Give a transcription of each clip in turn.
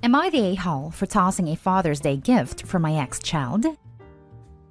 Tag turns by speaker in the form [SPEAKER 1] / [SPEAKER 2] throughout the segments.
[SPEAKER 1] Am I the a-hole for tossing a Father's Day gift for my ex-child?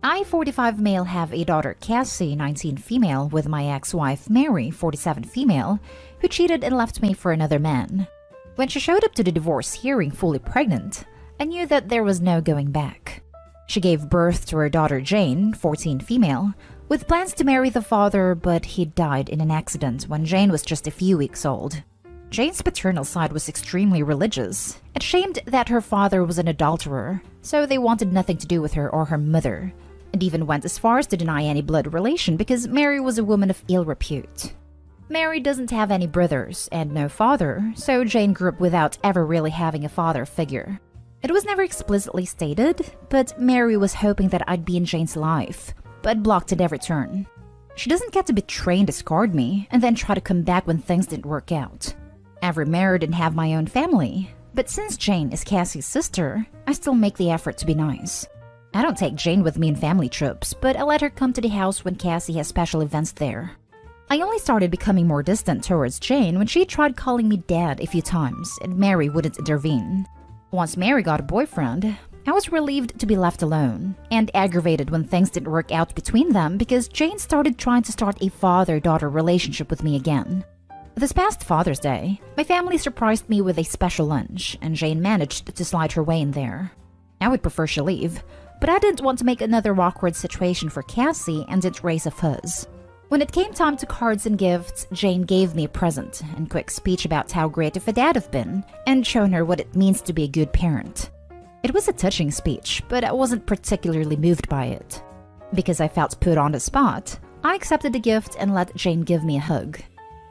[SPEAKER 1] I, 45 male, have a daughter Cassie, 19 female, with my ex-wife Mary, 47 female, who cheated and left me for another man. When she showed up to the divorce hearing fully pregnant, I knew that there was no going back. She gave birth to her daughter Jane, 14 female, with plans to marry the father, but he died in an accident when Jane was just a few weeks old. Jane's paternal side was extremely religious, and shamed that her father was an adulterer, so they wanted nothing to do with her or her mother, and even went as far as to deny any blood relation because Mary was a woman of ill repute. Mary doesn't have any brothers and no father, so Jane grew up without ever really having a father figure. It was never explicitly stated, but Mary was hoping that I'd be in Jane's life, but blocked at every turn. She doesn't get to betray and discard me, and then try to come back when things didn't work out. I've remarried and have my own family, but since Jane is Cassie's sister, I still make the effort to be nice. I don't take Jane with me in family trips, but I let her come to the house when Cassie has special events there. I only started becoming more distant towards Jane when she tried calling me dad a few times, and Mary wouldn't intervene. Once Mary got a boyfriend, I was relieved to be left alone, and aggravated when things didn't work out between them because Jane started trying to start a father-daughter relationship with me again. This past Father's Day, my family surprised me with a special lunch, and Jane managed to slide her way in there. I would prefer she leave, but I didn't want to make another awkward situation for Cassie and didn't raise a fuzz. When it came time to cards and gifts, Jane gave me a present and quick speech about how great of a dad I've been, and shown her what it means to be a good parent. It was a touching speech, but I wasn't particularly moved by it. Because I felt put on the spot, I accepted the gift and let Jane give me a hug.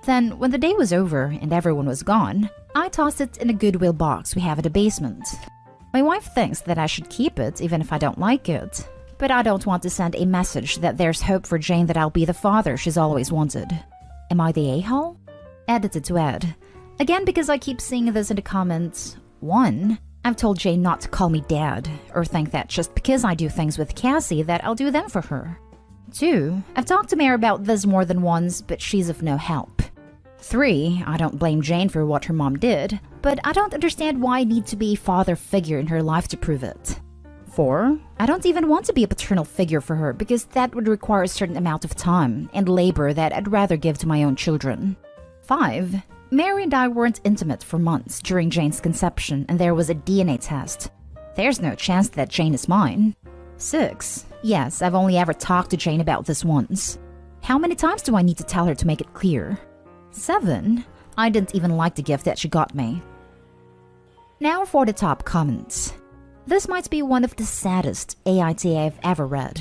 [SPEAKER 1] Then, when the day was over and everyone was gone, I tossed it in a Goodwill box we have in the basement. My wife thinks that I should keep it even if I don't like it, but I don't want to send a message that there's hope for Jane that I'll be the father she's always wanted. Am I the a-hole? Edited to add. Again, because I keep seeing this in the comments. 1. I've told Jane not to call me dad, or think that just because I do things with Cassie that I'll do them for her. 2. I've talked to Mary about this more than once, but she's of no help. 3. I don't blame Jane for what her mom did, but I don't understand why I need to be a father figure in her life to prove it. 4. I don't even want to be a paternal figure for her because that would require a certain amount of time and labor that I'd rather give to my own children. 5. Mary and I weren't intimate for months during Jane's conception and there was a DNA test. There's no chance that Jane is mine. 6. Yes, I've only ever talked to Jane about this once. How many times do I need to tell her to make it clear? 7. I didn't even like the gift that she got me. Now for the top comments. This might be one of the saddest AITA I've ever read.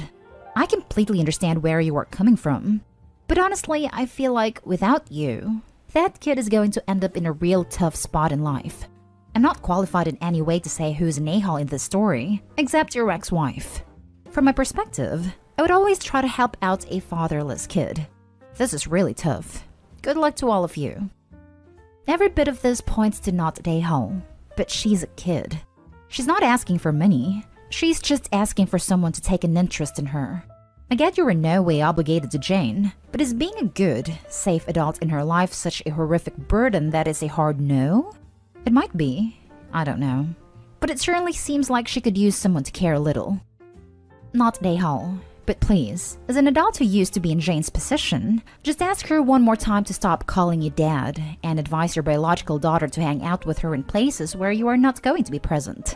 [SPEAKER 1] I completely understand where you are coming from, but honestly, I feel like without you, that kid is going to end up in a real tough spot in life. I'm not qualified in any way to say who's an a-hole in this story, except your ex-wife. From my perspective, I would always try to help out a fatherless kid. This is really tough. Good luck to all of you. Every bit of this points to not an a-hole, but she's a kid. She's not asking for money, she's just asking for someone to take an interest in her. I get you're in no way obligated to Jane, but is being a good, safe adult in her life such a horrific burden that is a hard no? It might be, I don't know. But it certainly seems like she could use someone to care a little. Not an a-hole, but please, as an adult who used to be in Jane's position, just ask her one more time to stop calling you dad and advise your biological daughter to hang out with her in places where you are not going to be present.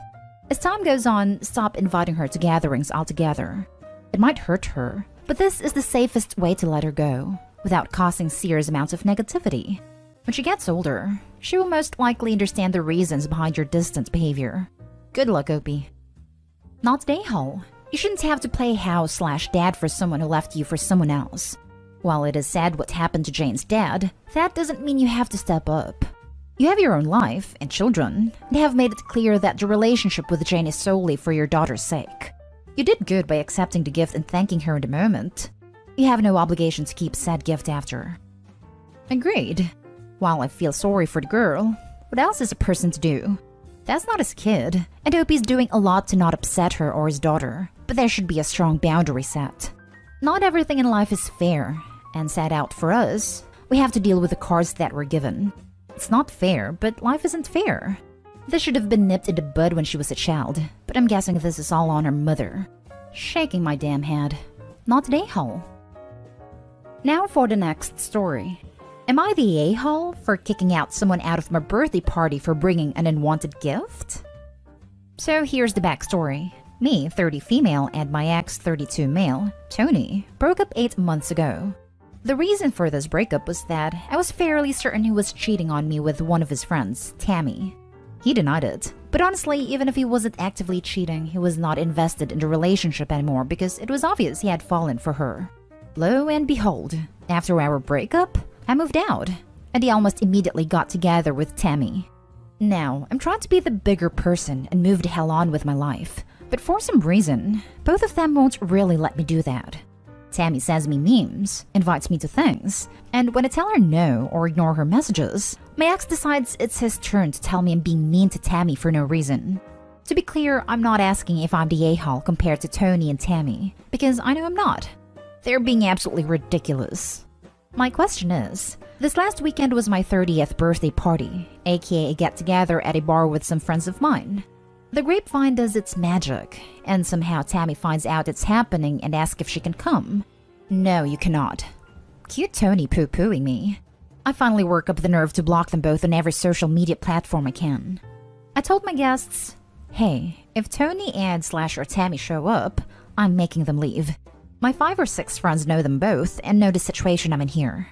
[SPEAKER 1] As time goes on, stop inviting her to gatherings altogether. It might hurt her, but this is the safest way to let her go, without causing serious amounts of negativity. When she gets older, she will most likely understand the reasons behind your distant behavior. Good luck, Opie. Not an a-hole. You shouldn't have to play house/dad for someone who left you for someone else. While it is sad what happened to Jane's dad, that doesn't mean you have to step up. You have your own life and children, and have made it clear that the relationship with Jane is solely for your daughter's sake. You did good by accepting the gift and thanking her in the moment. You have no obligation to keep said gift after. Agreed. While I feel sorry for the girl, what else is a person to do? That's not his kid, and Opie's doing a lot to not upset her or his daughter, but there should be a strong boundary set. Not everything in life is fair, and set out for us, we have to deal with the cards that we're given. It's not fair, but life isn't fair. This should have been nipped in the bud when she was a child, but I'm guessing this is all on her mother. Shaking my damn head. Not the a-hole. Now for the next story. Am I the a-hole for kicking out someone out of my birthday party for bringing an unwanted gift? So here's the backstory. Me, 30 female, and my ex, 32 male, Tony, broke up 8 months ago. The reason for this breakup was that I was fairly certain he was cheating on me with one of his friends, Tammy. He denied it, but honestly, even if he wasn't actively cheating, he was not invested in the relationship anymore because it was obvious he had fallen for her. Lo and behold, after our breakup, I moved out, and he almost immediately got together with Tammy. Now, I'm trying to be the bigger person and move the hell on with my life, but for some reason, both of them won't really let me do that. Tammy sends me memes, invites me to things, and when I tell her no or ignore her messages, my ex decides it's his turn to tell me I'm being mean to Tammy for no reason. To be clear, I'm not asking if I'm the a-hole compared to Tony and Tammy, because I know I'm not. They're being absolutely ridiculous. My question is, this last weekend was my 30th birthday party, aka a get-together at a bar with some friends of mine. The grapevine does its magic, and somehow Tammy finds out it's happening and asks if she can come. No, you cannot. Cute Tony poo-pooing me. I finally work up the nerve to block them both on every social media platform I can. I told my guests, hey, if Tony and/or Tammy show up, I'm making them leave. My 5 or 6 friends know them both and know the situation I'm in here.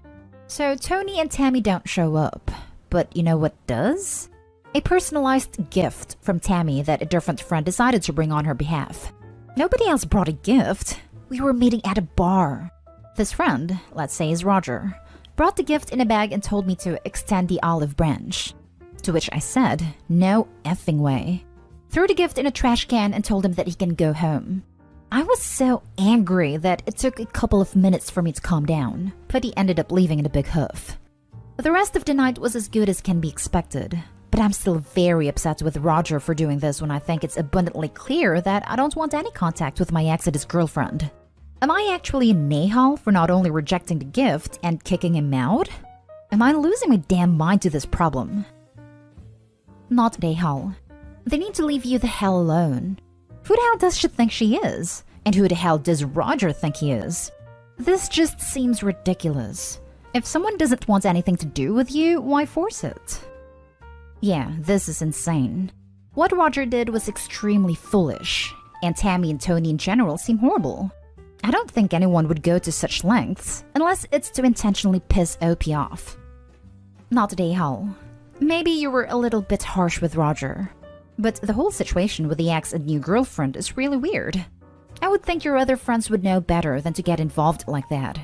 [SPEAKER 1] So Tony and Tammy don't show up, but you know what does? A personalized gift from Tammy that a different friend decided to bring on her behalf. Nobody else brought a gift. We were meeting at a bar. This friend, let's say is Roger, brought the gift in a bag and told me to extend the olive branch. To which I said, no effing way. Threw the gift in a trash can and told him that he can go home. I was so angry that it took a couple of minutes for me to calm down, but he ended up leaving in a big huff. The rest of the night was as good as can be expected. But I'm still very upset with Roger for doing this when I think it's abundantly clear that I don't want any contact with my ex and his girlfriend. Am I actually an a-hole for not only rejecting the gift and kicking him out? Am I losing my damn mind to this problem? Not an a-hole. They need to leave you the hell alone. Who the hell does she think she is? And who the hell does Roger think he is? This just seems ridiculous. If someone doesn't want anything to do with you, why force it? Yeah, this is insane. What Roger did was extremely foolish, and Tammy and Tony in general seem horrible. I don't think anyone would go to such lengths, unless it's to intentionally piss OP off. Not an a-hole. Maybe you were a little bit harsh with Roger, but the whole situation with the ex and new girlfriend is really weird. I would think your other friends would know better than to get involved like that.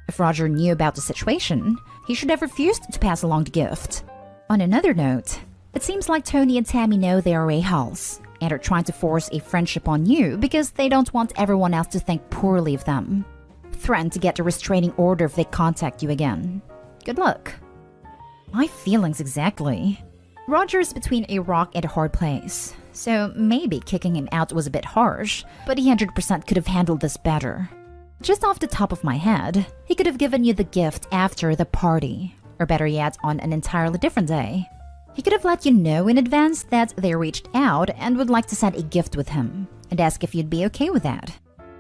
[SPEAKER 1] If Roger knew about the situation, he should have refused to pass along the gift. On another note, it seems like Tony and Tammy know they are a-holes and are trying to force a friendship on you because they don't want everyone else to think poorly of them. Threaten to get a restraining order if they contact you again. Good luck. My feelings exactly. Roger is between a rock and a hard place, so maybe kicking him out was a bit harsh, but he 100% could have handled this better. Just off the top of my head, he could have given you the gift after the party. Or better yet, on an entirely different day. He could have let you know in advance that they reached out and would like to send a gift with him, and ask if you'd be okay with that.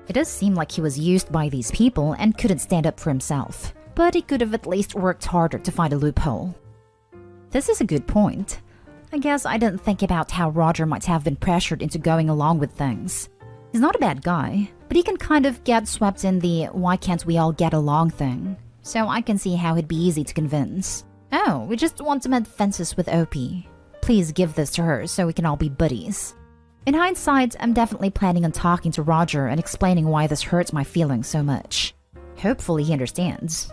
[SPEAKER 1] It does seem like he was used by these people and couldn't stand up for himself, but he could have at least worked harder to find a loophole. This is a good point. I guess I didn't think about how Roger might have been pressured into going along with things. He's not a bad guy, but he can kind of get swept in the why can't we all get along thing. So I can see how it'd be easy to convince. Oh, we just want to mend fences with OP. Please give this to her so we can all be buddies. In hindsight, I'm definitely planning on talking to Roger and explaining why this hurts my feelings so much. Hopefully he understands.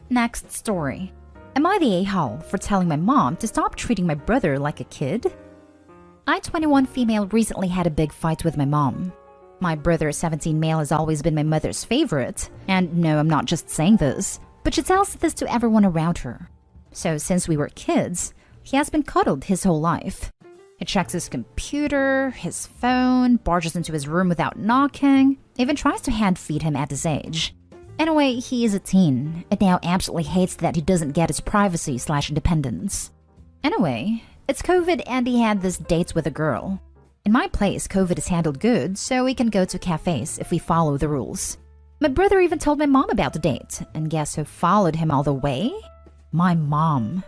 [SPEAKER 1] Next story. Am I the a-hole for telling my mom to stop treating my brother like a kid? I, 21 female, recently had a big fight with my mom. My brother, 17 male, has always been my mother's favorite, and no, I'm not just saying this, but she tells this to everyone around her. So since we were kids, he has been cuddled his whole life. He checks his computer, his phone, barges into his room without knocking, even tries to hand feed him at his age. Anyway, he is a teen, and now absolutely hates that he doesn't get his privacy/independence. Anyway, It's COVID and he had this date with a girl. In my place, COVID is handled good, so we can go to cafes if we follow the rules. My brother even told my mom about the date, and guess who followed him all the way? My mom.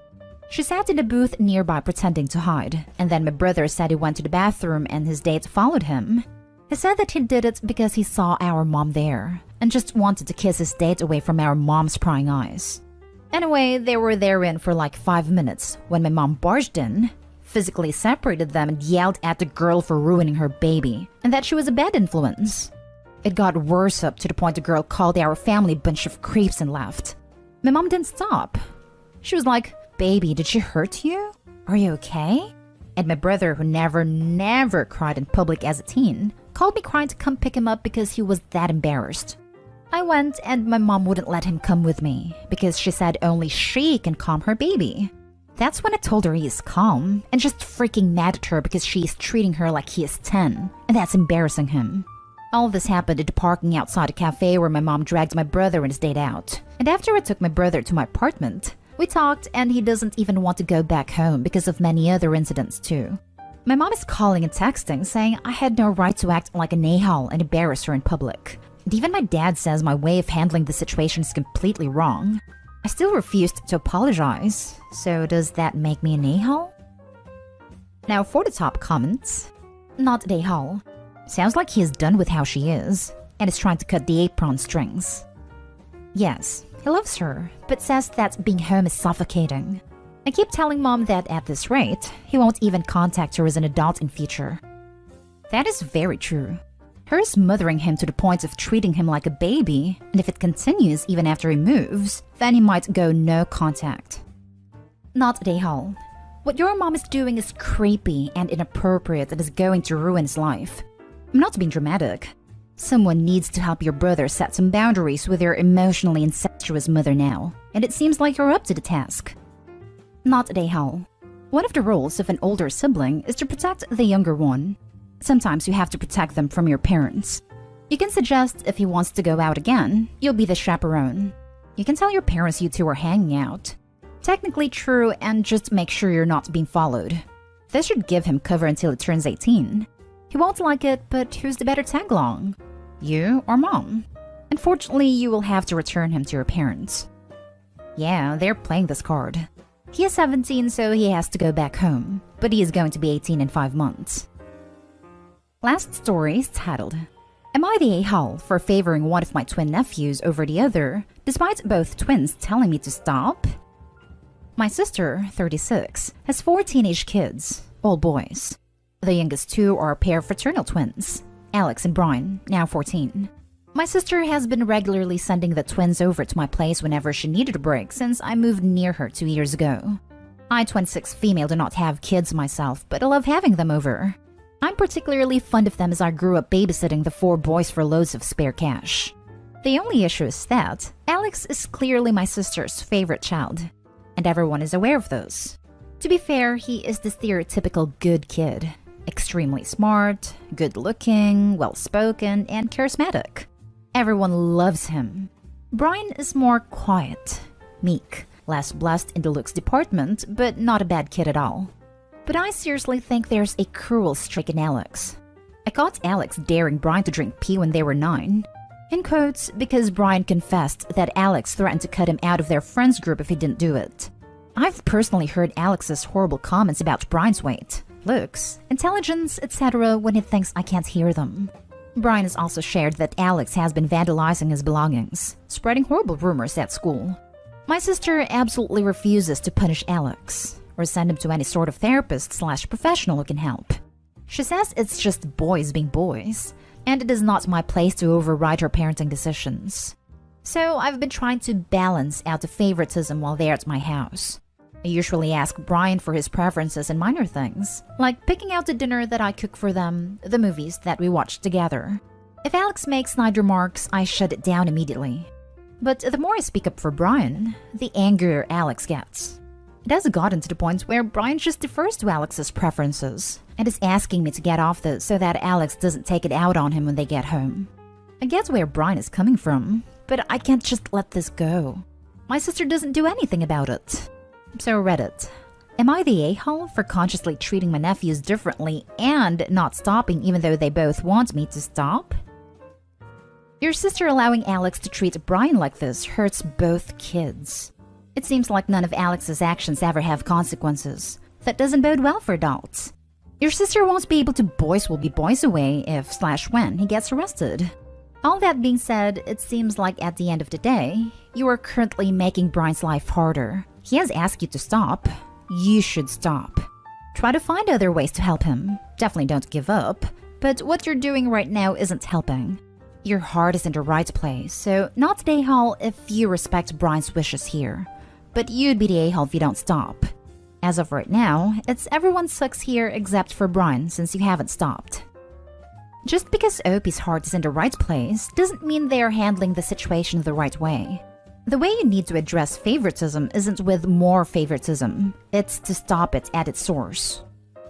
[SPEAKER 1] She sat in a booth nearby pretending to hide, and then my brother said he went to the bathroom and his date followed him. He said that he did it because he saw our mom there, and just wanted to kiss his date away from our mom's prying eyes. Anyway, they were therein for like 5 minutes when my mom barged in, physically separated them and yelled at the girl for ruining her baby, and that she was a bad influence. It got worse up to the point the girl called our family a bunch of creeps and left. My mom didn't stop. She was like, "Baby, did she hurt you? Are you okay?" And my brother, who never cried in public as a teen, called me crying to come pick him up because he was that embarrassed. I went and my mom wouldn't let him come with me because she said only she can calm her baby. That's when I told her he is calm and just freaking mad at her because she is treating her like he is 10, and that's embarrassing him. All this happened at the parking outside a cafe where my mom dragged my brother and his date out. And after I took my brother to my apartment, we talked and he doesn't even want to go back home because of many other incidents too. My mom is calling and texting saying I had no right to act like an a-hole and embarrass her in public. And even my dad says my way of handling the situation is completely wrong. I still refused to apologize, so does that make me an a-hole? Now for the top comments. Not an a-hole. Sounds like he is done with how she is, and is trying to cut the apron strings. Yes, he loves her, but says that being home is suffocating. I keep telling mom that at this rate, he won't even contact her as an adult in future. That is very true. Her is mothering him to the point of treating him like a baby, and if it continues even after he moves, then he might go no contact. Not a hole. What your mom is doing is creepy and inappropriate and is going to ruin his life. I'm not being dramatic. Someone needs to help your brother set some boundaries with your emotionally incestuous mother now, and it seems like you're up to the task. Not a hole. One of the roles of an older sibling is to protect the younger one. Sometimes you have to protect them from your parents. You can suggest if he wants to go out again, you'll be the chaperone. You can tell your parents you two are hanging out. Technically true, and just make sure you're not being followed. This should give him cover until he turns 18. He won't like it, but who's the better tag-along? You or mom? Unfortunately, you will have to return him to your parents. Yeah, they're playing this card. He is 17, so he has to go back home, but he is going to be 18 in 5 months. Last story is titled, Am I the a-hole for favoring one of my twin nephews over the other, despite both twins telling me to stop? My sister, 36, has 4 teenage kids, all boys. The youngest 2 are a pair of fraternal twins, Alex and Brian, now 14. My sister has been regularly sending the twins over to my place whenever she needed a break since I moved near her 2 years ago. I, 26 female, do not have kids myself, but I love having them over. I'm particularly fond of them as I grew up babysitting the 4 boys for loads of spare cash. The only issue is that Alex is clearly my sister's favorite child, and everyone is aware of those. To be fair, he is the stereotypical good kid. Extremely smart, good-looking, well-spoken, and charismatic. Everyone loves him. Brian is more quiet, meek, less blessed in the looks department, but not a bad kid at all. But I seriously think there's a cruel streak in Alex. I caught Alex daring Brian to drink pee when they were 9. In quotes, because Brian confessed that Alex threatened to cut him out of their friends group if he didn't do it. I've personally heard Alex's horrible comments about Brian's weight, looks, intelligence, etc. when he thinks I can't hear them. Brian has also shared that Alex has been vandalizing his belongings, spreading horrible rumors at school. My sister absolutely refuses to punish Alex, or send him to any sort of therapist/professional who can help. She says it's just boys being boys, and it is not my place to override her parenting decisions. So I've been trying to balance out the favoritism while they're at my house. I usually ask Brian for his preferences in minor things, like picking out the dinner that I cook for them, the movies that we watch together. If Alex makes snide remarks, I shut it down immediately. But the more I speak up for Brian, the angrier Alex gets. It has gotten to the point where Brian just defers to Alex's preferences, and is asking me to get off this so that Alex doesn't take it out on him when they get home. I get where Brian is coming from, but I can't just let this go. My sister doesn't do anything about it. So Reddit, Am I the a-hole for consciously treating my nephews differently and not stopping even though they both want me to stop? Your sister allowing Alex to treat Brian like this hurts both kids. It seems like none of Alex's actions ever have consequences. That doesn't bode well for adults. Your sister won't be able to boys will be boys away if/when he gets arrested. All that being said, it seems like at the end of the day, you are currently making Brian's life harder. He has asked you to stop. You should stop. Try to find other ways to help him. Definitely don't give up. But what you're doing right now isn't helping. Your heart is in the right place, so not the a-hole if you respect Brian's wishes here. But you'd be the a-hole if you don't stop. As of right now, it's everyone sucks here except for Brian since you haven't stopped. Just because Opie's heart is in the right place doesn't mean they are handling the situation the right way. The way you need to address favoritism isn't with more favoritism, it's to stop it at its source.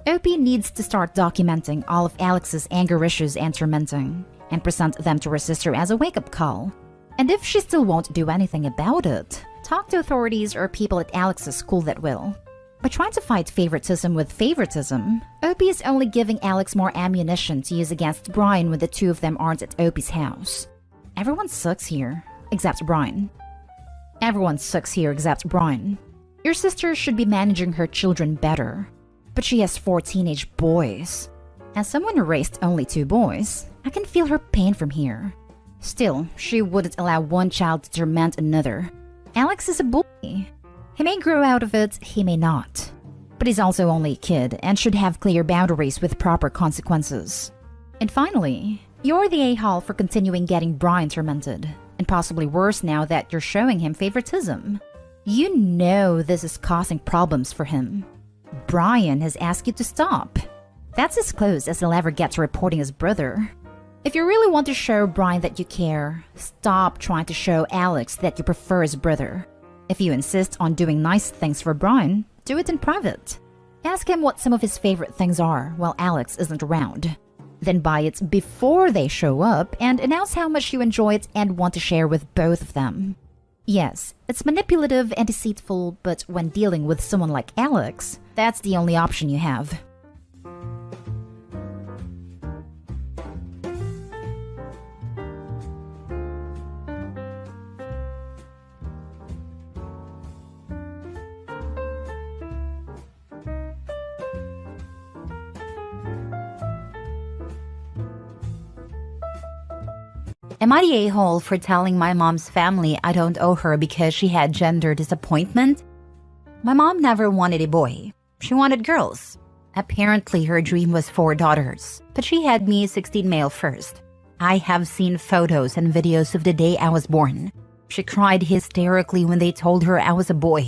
[SPEAKER 1] Opie needs to start documenting all of Alex's anger issues and tormenting, and present them to her sister as a wake-up call. And if she still won't do anything about it, talk to authorities or people at Alex's school that will. By trying to fight favoritism with favoritism, Opie is only giving Alex more ammunition to use against Brian when the two of them aren't at Opie's house. Everyone sucks here, except Brian. Everyone sucks here except Brian. Your sister should be managing her children better. But she has 4 teenage boys. As someone who raised only 2 boys, I can feel her pain from here. Still, she wouldn't allow one child to torment another. Alex is a bully. He may grow out of it, he may not. But he's also only a kid and should have clear boundaries with proper consequences. And finally, you're the a-hole for continuing getting Brian tormented. And possibly worse now that you're showing him favoritism. You know this is causing problems for him. Brian has asked you to stop. That's as close as he'll ever get to reporting his brother. If you really want to show Brian that you care, stop trying to show Alex that you prefer his brother. If you insist on doing nice things for Brian, do it in private. Ask him what some of his favorite things are while Alex isn't around. Then buy it before they show up and announce how much you enjoy it and want to share with both of them. Yes, it's manipulative and deceitful, but when dealing with someone like Alex, that's the only option you have. Am I the a-hole for telling my mom's family I don't owe her because she had gender disappointment? My mom never wanted a boy. She wanted girls. Apparently her dream was 4 daughters, but she had me 16 male first. I have seen photos and videos of the day I was born. She cried hysterically when they told her I was a boy.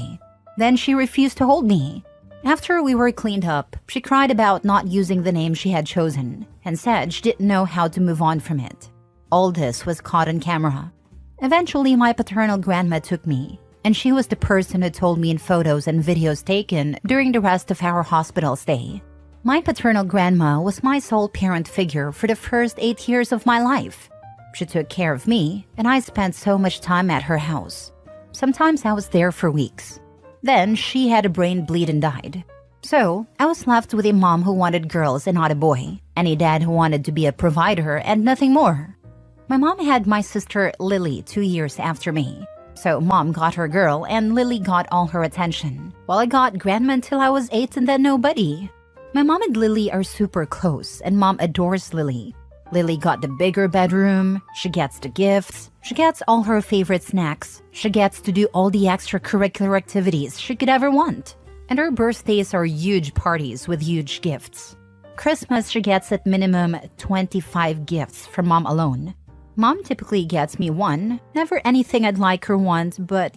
[SPEAKER 1] Then she refused to hold me. After we were cleaned up, she cried about not using the name she had chosen and said she didn't know how to move on from it. All this was caught on camera. Eventually, my paternal grandma took me, and she was the person who told me in photos and videos taken during the rest of our hospital stay. My paternal grandma was my sole parent figure for the first 8 years of my life. She took care of me, and I spent so much time at her house. Sometimes I was there for weeks. Then she had a brain bleed and died. So I was left with a mom who wanted girls and not a boy, and a dad who wanted to be a provider and nothing more. My mom had my sister Lily 2 years after me. So mom got her girl and Lily got all her attention, while I got grandma until I was 8 and then nobody. My mom and Lily are super close and mom adores Lily. Lily got the bigger bedroom, she gets the gifts, she gets all her favorite snacks, she gets to do all the extracurricular activities she could ever want. And her birthdays are huge parties with huge gifts. Christmas she gets at minimum 25 gifts from mom alone. Mom typically gets me 1, never anything I'd like or want, but,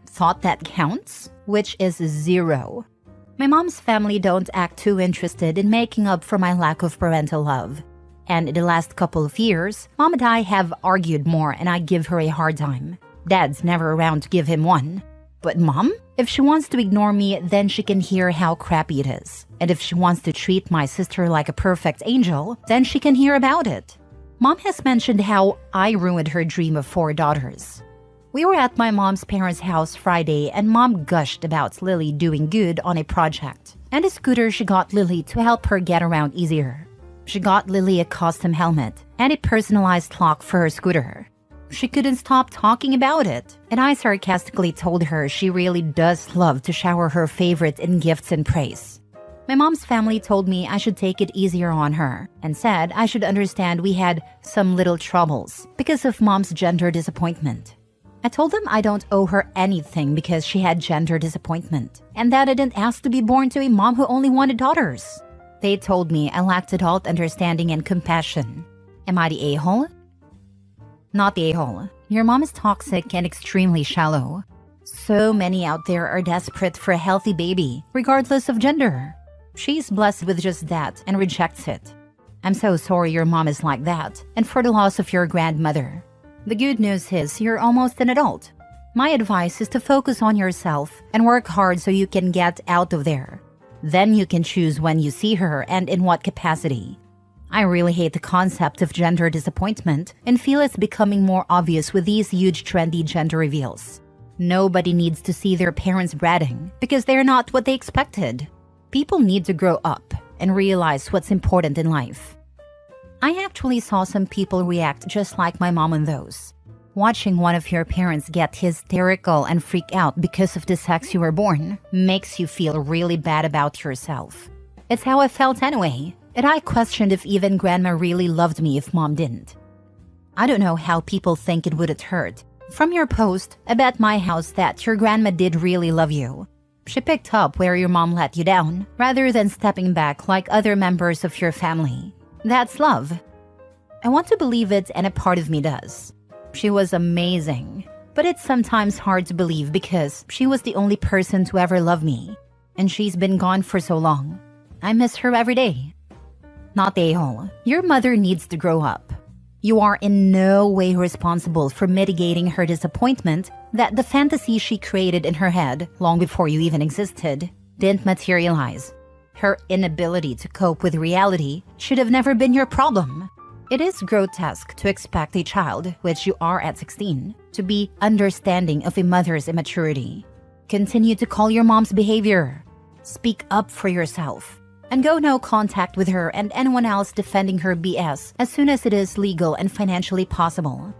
[SPEAKER 1] thought that counts, which is 0. My mom's family don't act too interested in making up for my lack of parental love. And in the last couple of years, mom and I have argued more and I give her a hard time. Dad's never around to give him 1. But mom, if she wants to ignore me, then she can hear how crappy it is. And if she wants to treat my sister like a perfect angel, then she can hear about it. Mom has mentioned how I ruined her dream of 4 daughters. We were at my mom's parents' house Friday and mom gushed about Lily doing good on a project and a scooter she got Lily to help her get around easier. She got Lily a custom helmet and a personalized clock for her scooter. She couldn't stop talking about it, and I sarcastically told her she really does love to shower her favorite in gifts and praise. My mom's family told me I should take it easier on her and said I should understand we had some little troubles because of mom's gender disappointment. I told them I don't owe her anything because she had gender disappointment and that I didn't ask to be born to a mom who only wanted daughters. They told me I lacked adult understanding and compassion. Am I the a-hole? Not the a-hole. Your mom is toxic and extremely shallow. So many out there are desperate for a healthy baby, regardless of gender. She's blessed with just that and rejects it. I'm so sorry your mom is like that, and for the loss of your grandmother. The good news is you're almost an adult. My advice is to focus on yourself and work hard so you can get out of there. Then you can choose when you see her and in what capacity. I really hate the concept of gender disappointment and feel it's becoming more obvious with these huge trendy gender reveals. Nobody needs to see their parents bratting because they're not what they expected. People need to grow up and realize what's important in life. I actually saw some people react just like my mom on those. Watching one of your parents get hysterical and freak out because of the sex you were born makes you feel really bad about yourself. It's how I felt anyway, and I questioned if even grandma really loved me if mom didn't. I don't know how people think it would have hurt. From your post about my house that your grandma did really love you. She picked up where your mom let you down, rather than stepping back like other members of your family. That's love. I want to believe it, and a part of me does. She was amazing, but it's sometimes hard to believe because she was the only person to ever love me, and she's been gone for so long. I miss her every day. Not the a-hole. Your mother needs to grow up. You are in no way responsible for mitigating her disappointment that the fantasy she created in her head long before you even existed didn't materialize. Her inability to cope with reality should have never been your problem. It is grotesque to expect a child, which you are at 16, to be understanding of a mother's immaturity. Continue to call your mom's behavior. Speak up for yourself. And go no contact with her and anyone else defending her BS as soon as it is legal and financially possible.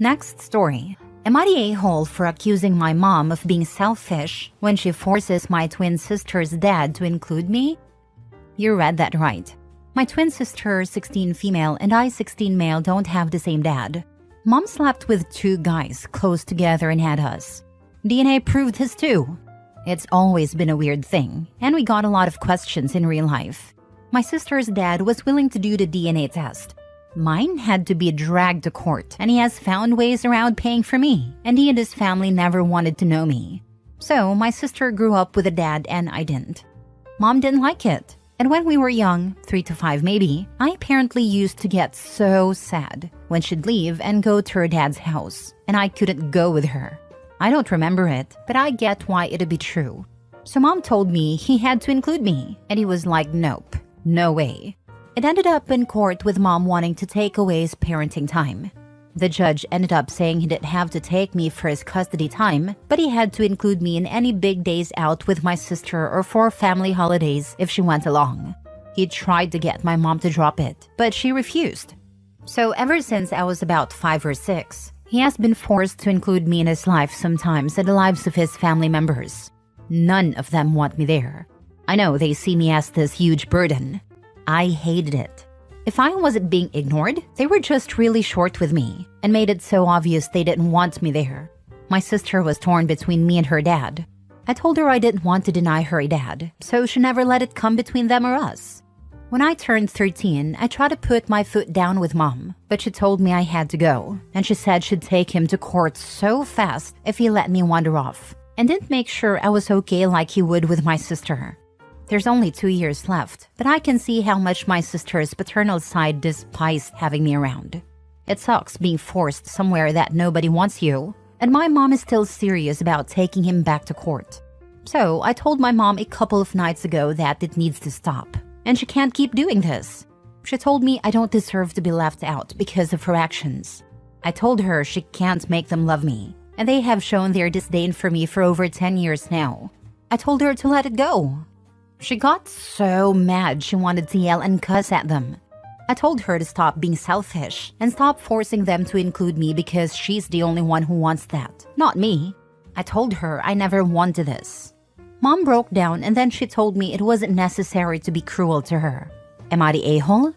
[SPEAKER 1] Next story. Am I the a-hole for accusing my mom of being selfish when she forces my twin sister's dad to include me? You read that right. My twin sister, 16 female, and I, 16 male, don't have the same dad. Mom slept with 2 guys close together and had us. DNA proved his too. It's always been a weird thing, and we got a lot of questions in real life. My sister's dad was willing to do the DNA test. Mine had to be dragged to court, and he has found ways around paying for me, and he and his family never wanted to know me. So my sister grew up with a dad and I didn't. Mom didn't like it, and when we were young, 3 to 5 maybe, I apparently used to get so sad when she'd leave and go to her dad's house, and I couldn't go with her. I don't remember it, but I get why it'd be true. So mom told me he had to include me, and he was like, nope, no way. It ended up in court with mom wanting to take away his parenting time. The judge ended up saying he didn't have to take me for his custody time, but he had to include me in any big days out with my sister or for family holidays if she went along. He tried to get my mom to drop it, but she refused. So ever since I was about 5 or 6, he has been forced to include me in his life sometimes and the lives of his family members. None of them want me there. I know they see me as this huge burden. I hated it. If I wasn't being ignored, they were just really short with me and made it so obvious they didn't want me there. My sister was torn between me and her dad. I told her I didn't want to deny her a dad, so she never let it come between them or us. When I turned 13, I tried to put my foot down with mom, but she told me I had to go, and she said she'd take him to court so fast if he let me wander off, and didn't make sure I was okay like he would with my sister. There's only 2 years left, but I can see how much my sister's paternal side despised having me around. It sucks being forced somewhere that nobody wants you, and my mom is still serious about taking him back to court. So I told my mom a couple of nights ago that it needs to stop, and she can't keep doing this. She told me I don't deserve to be left out because of her actions. I told her she can't make them love me, and they have shown their disdain for me for over 10 years now. I told her to let it go. She got so mad she wanted to yell and cuss at them. I told her to stop being selfish and stop forcing them to include me because she's the only one who wants that, not me. I told her I never wanted this. Mom broke down and then she told me it wasn't necessary to be cruel to her. Am I the a-hole?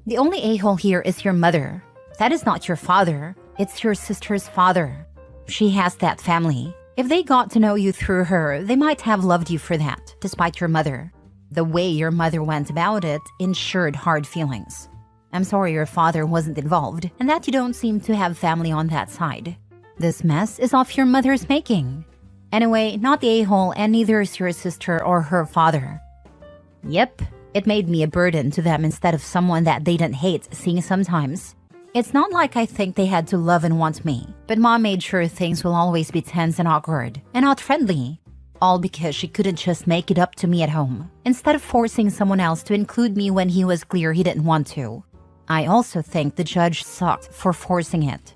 [SPEAKER 1] The only a-hole here is your mother. That is not your father. It's your sister's father. She has that family. If they got to know you through her, they might have loved you for that, despite your mother. The way your mother went about it ensured hard feelings. I'm sorry your father wasn't involved and that you don't seem to have family on that side. This mess is off your mother's making. Anyway, not the a-hole and neither is your sister or her father. Yep, it made me a burden to them instead of someone that they didn't hate seeing sometimes. It's not like I think they had to love and want me, but Mom made sure things will always be tense and awkward and not friendly. All because she couldn't just make it up to me at home, instead of forcing someone else to include me when he was clear he didn't want to. I also think the judge sucked for forcing it.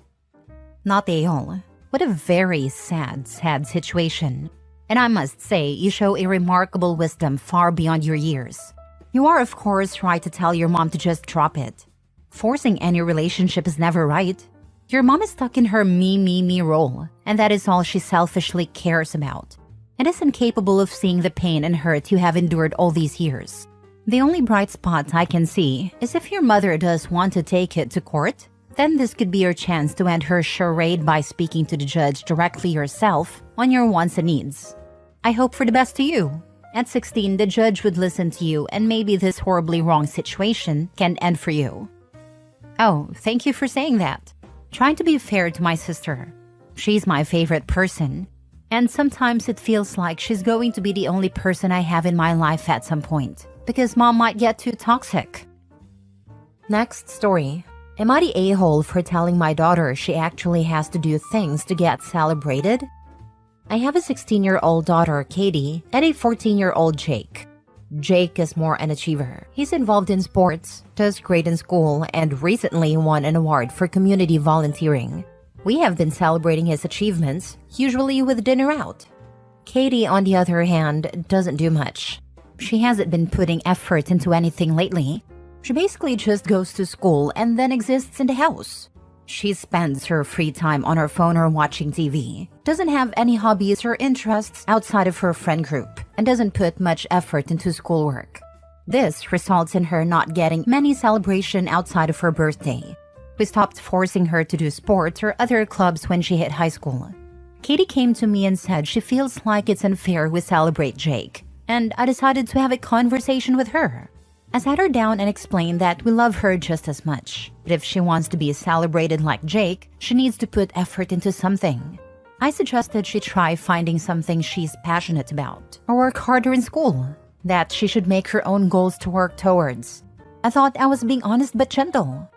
[SPEAKER 1] Not the a-hole. What a very sad situation. And I must say, you show a remarkable wisdom far beyond your years. You are of course right to tell your mom to just drop it. Forcing any relationship is never right. Your mom is stuck in her me role, and that is all she selfishly cares about. And is incapable of seeing the pain and hurt you have endured all these years. The only bright spot I can see is if your mother does want to take it to court, then this could be your chance to end her charade by speaking to the judge directly yourself on your wants and needs. I hope for the best to you. At 16, the judge would listen to you and maybe this horribly wrong situation can end for you. Oh, thank you for saying that. Trying to be fair to my sister. She's my favorite person. And sometimes it feels like she's going to be the only person I have in my life at some point, because Mom might get too toxic. Next story. Am I the a-hole for telling my daughter she actually has to do things to get celebrated? I have a 16-year-old daughter, Katie, and a 14-year-old Jake. Jake is more an achiever. He's involved in sports, does great in school, and recently won an award for community volunteering. We have been celebrating his achievements, usually with dinner out. Katie, on the other hand, doesn't do much. She hasn't been putting effort into anything lately. She basically just goes to school and then exists in the house. She spends her free time on her phone or watching TV, doesn't have any hobbies or interests outside of her friend group, and doesn't put much effort into schoolwork. This results in her not getting many celebration outside of her birthday. We stopped forcing her to do sports or other clubs when she hit high school. Katie came to me and said she feels like it's unfair we celebrate Jake, and I decided to have a conversation with her. I sat her down and explained that we love her just as much, but if she wants to be celebrated like Jake, she needs to put effort into something. I suggested she try finding something she's passionate about, or work harder in school, that she should make her own goals to work towards. I thought I was being honest but gentle.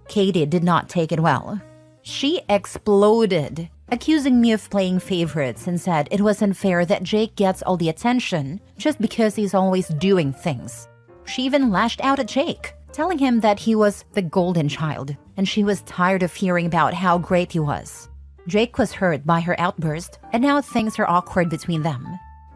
[SPEAKER 1] Katie did not take it well. She exploded, accusing me of playing favorites and said it was unfair that Jake gets all the attention just because he's always doing things. She even lashed out at Jake, telling him that he was the golden child, and she was tired of hearing about how great he was. Jake was hurt by her outburst, and now things are awkward between them.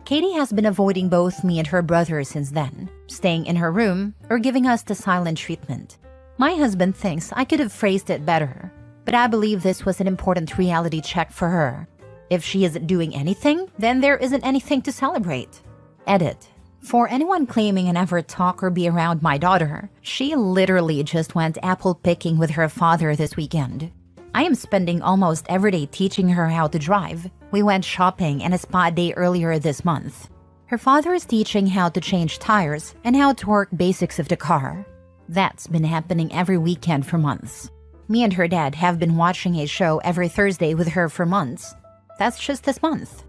[SPEAKER 1] Katie has been avoiding both me and her brother since then, staying in her room or giving us the silent treatment. My husband thinks I could have phrased it better, but I believe this was an important reality check for her. If she isn't doing anything, then there isn't anything to celebrate. Edit. For anyone claiming I never talk or be around my daughter, she literally just went apple picking with her father this weekend. I am spending almost every day teaching her how to drive. We went shopping and a spa day earlier this month. Her father is teaching how to change tires and how to work basics of the car. That's been happening every weekend for months. Me and her dad have been watching a show every Thursday with her for months. That's just this month.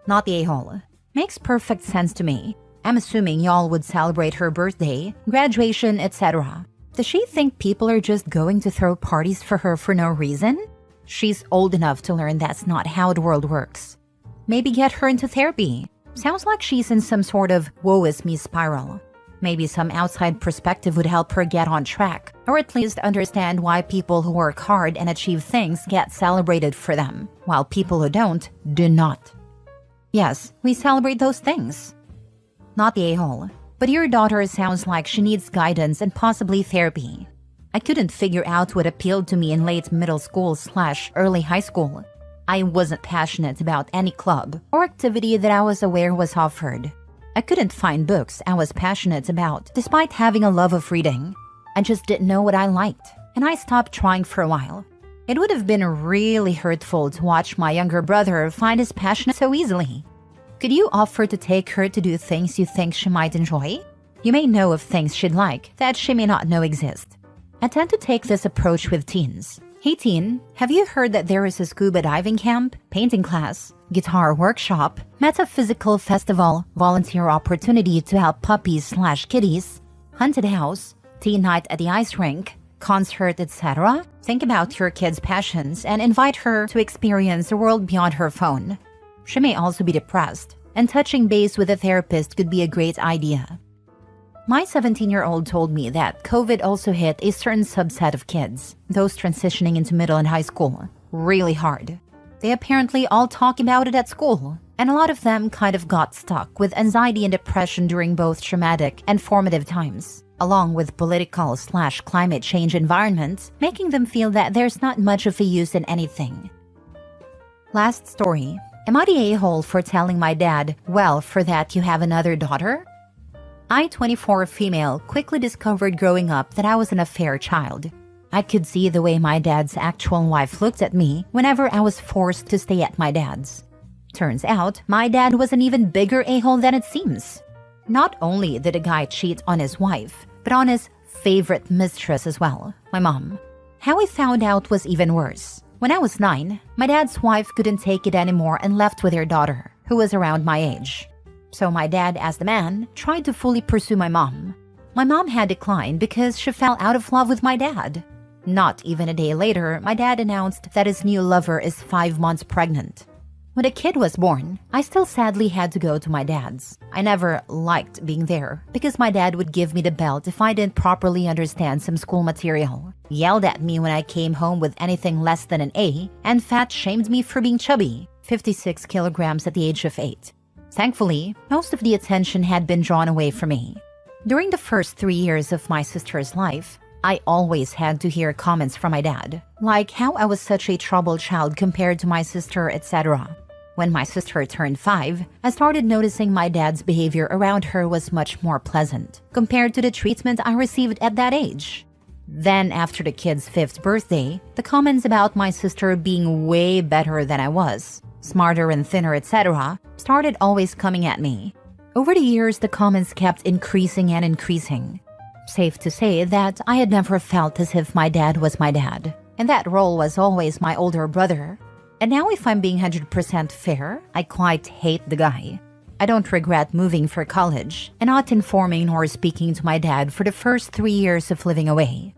[SPEAKER 1] Not the a-hole. Makes perfect sense to me. I'm assuming y'all would celebrate her birthday, graduation, etc. Does she think people are just going to throw parties for her for no reason? She's old enough to learn that's not how the world works. Maybe get her into therapy. Sounds like she's in some sort of woe is me spiral. Maybe some outside perspective would help her get on track, or at least understand why people who work hard and achieve things get celebrated for them, while people who don't, do not. Yes, we celebrate those things. Not the a-hole, but your daughter sounds like she needs guidance and possibly therapy. I couldn't figure out what appealed to me in late middle school/early high school. I wasn't passionate about any club or activity that I was aware was offered. I couldn't find books I was passionate about, despite having a love of reading. I just didn't know what I liked, and I stopped trying for a while. It would have been really hurtful to watch my younger brother find his passion so easily. Could you offer to take her to do things you think she might enjoy? You may know of things she'd like that she may not know exist. I tend to take this approach with teens. Hey teen, have you heard that there is a scuba diving camp, painting class, guitar workshop, metaphysical festival, volunteer opportunity to help puppies/kitties, haunted house, teen night at the ice rink, concert, etc.? Think about your kid's passions and invite her to experience a world beyond her phone. She may also be depressed, and touching base with a therapist could be a great idea. My 17-year-old told me that COVID also hit a certain subset of kids, those transitioning into middle and high school, really hard. They apparently all talk about it at school, and a lot of them kind of got stuck with anxiety and depression during both traumatic and formative times, along with political/climate change environments, making them feel that there's not much of a use in anything. Last story. Am I the a-hole for telling my dad, well, for that you have another daughter? I, 24 female, quickly discovered growing up that I was an affair child. I could see the way my dad's actual wife looked at me whenever I was forced to stay at my dad's. Turns out, my dad was an even bigger a-hole than it seems. Not only did a guy cheat on his wife, but on his favorite mistress as well, my mom. How we found out was even worse. When I was 9, my dad's wife couldn't take it anymore and left with her daughter, who was around my age. So my dad, as the man, tried to fully pursue my mom. My mom had declined because she fell out of love with my dad. Not even a day later, my dad announced that his new lover is 5 months pregnant. When the kid was born, I still sadly had to go to my dad's. I never liked being there because my dad would give me the belt if I didn't properly understand some school material, yelled at me when I came home with anything less than an A, and fat-shamed me for being chubby, 56 kilograms at the age of 8. Thankfully, most of the attention had been drawn away from me. During the first 3 years of my sister's life, I always had to hear comments from my dad, like how I was such a troubled child compared to my sister, etc. When my sister turned 5, I started noticing my dad's behavior around her was much more pleasant compared to the treatment I received at that age. Then, after the kid's 5th birthday, the comments about my sister being way better than I was, smarter and thinner, etc., started always coming at me. Over the years, the comments kept increasing and increasing. Safe to say that I had never felt as if my dad was my dad, and that role was always my older brother. And now, if I'm being 100% fair, I quite hate the guy. I don't regret moving for college and not informing nor speaking to my dad for the first 3 years of living away.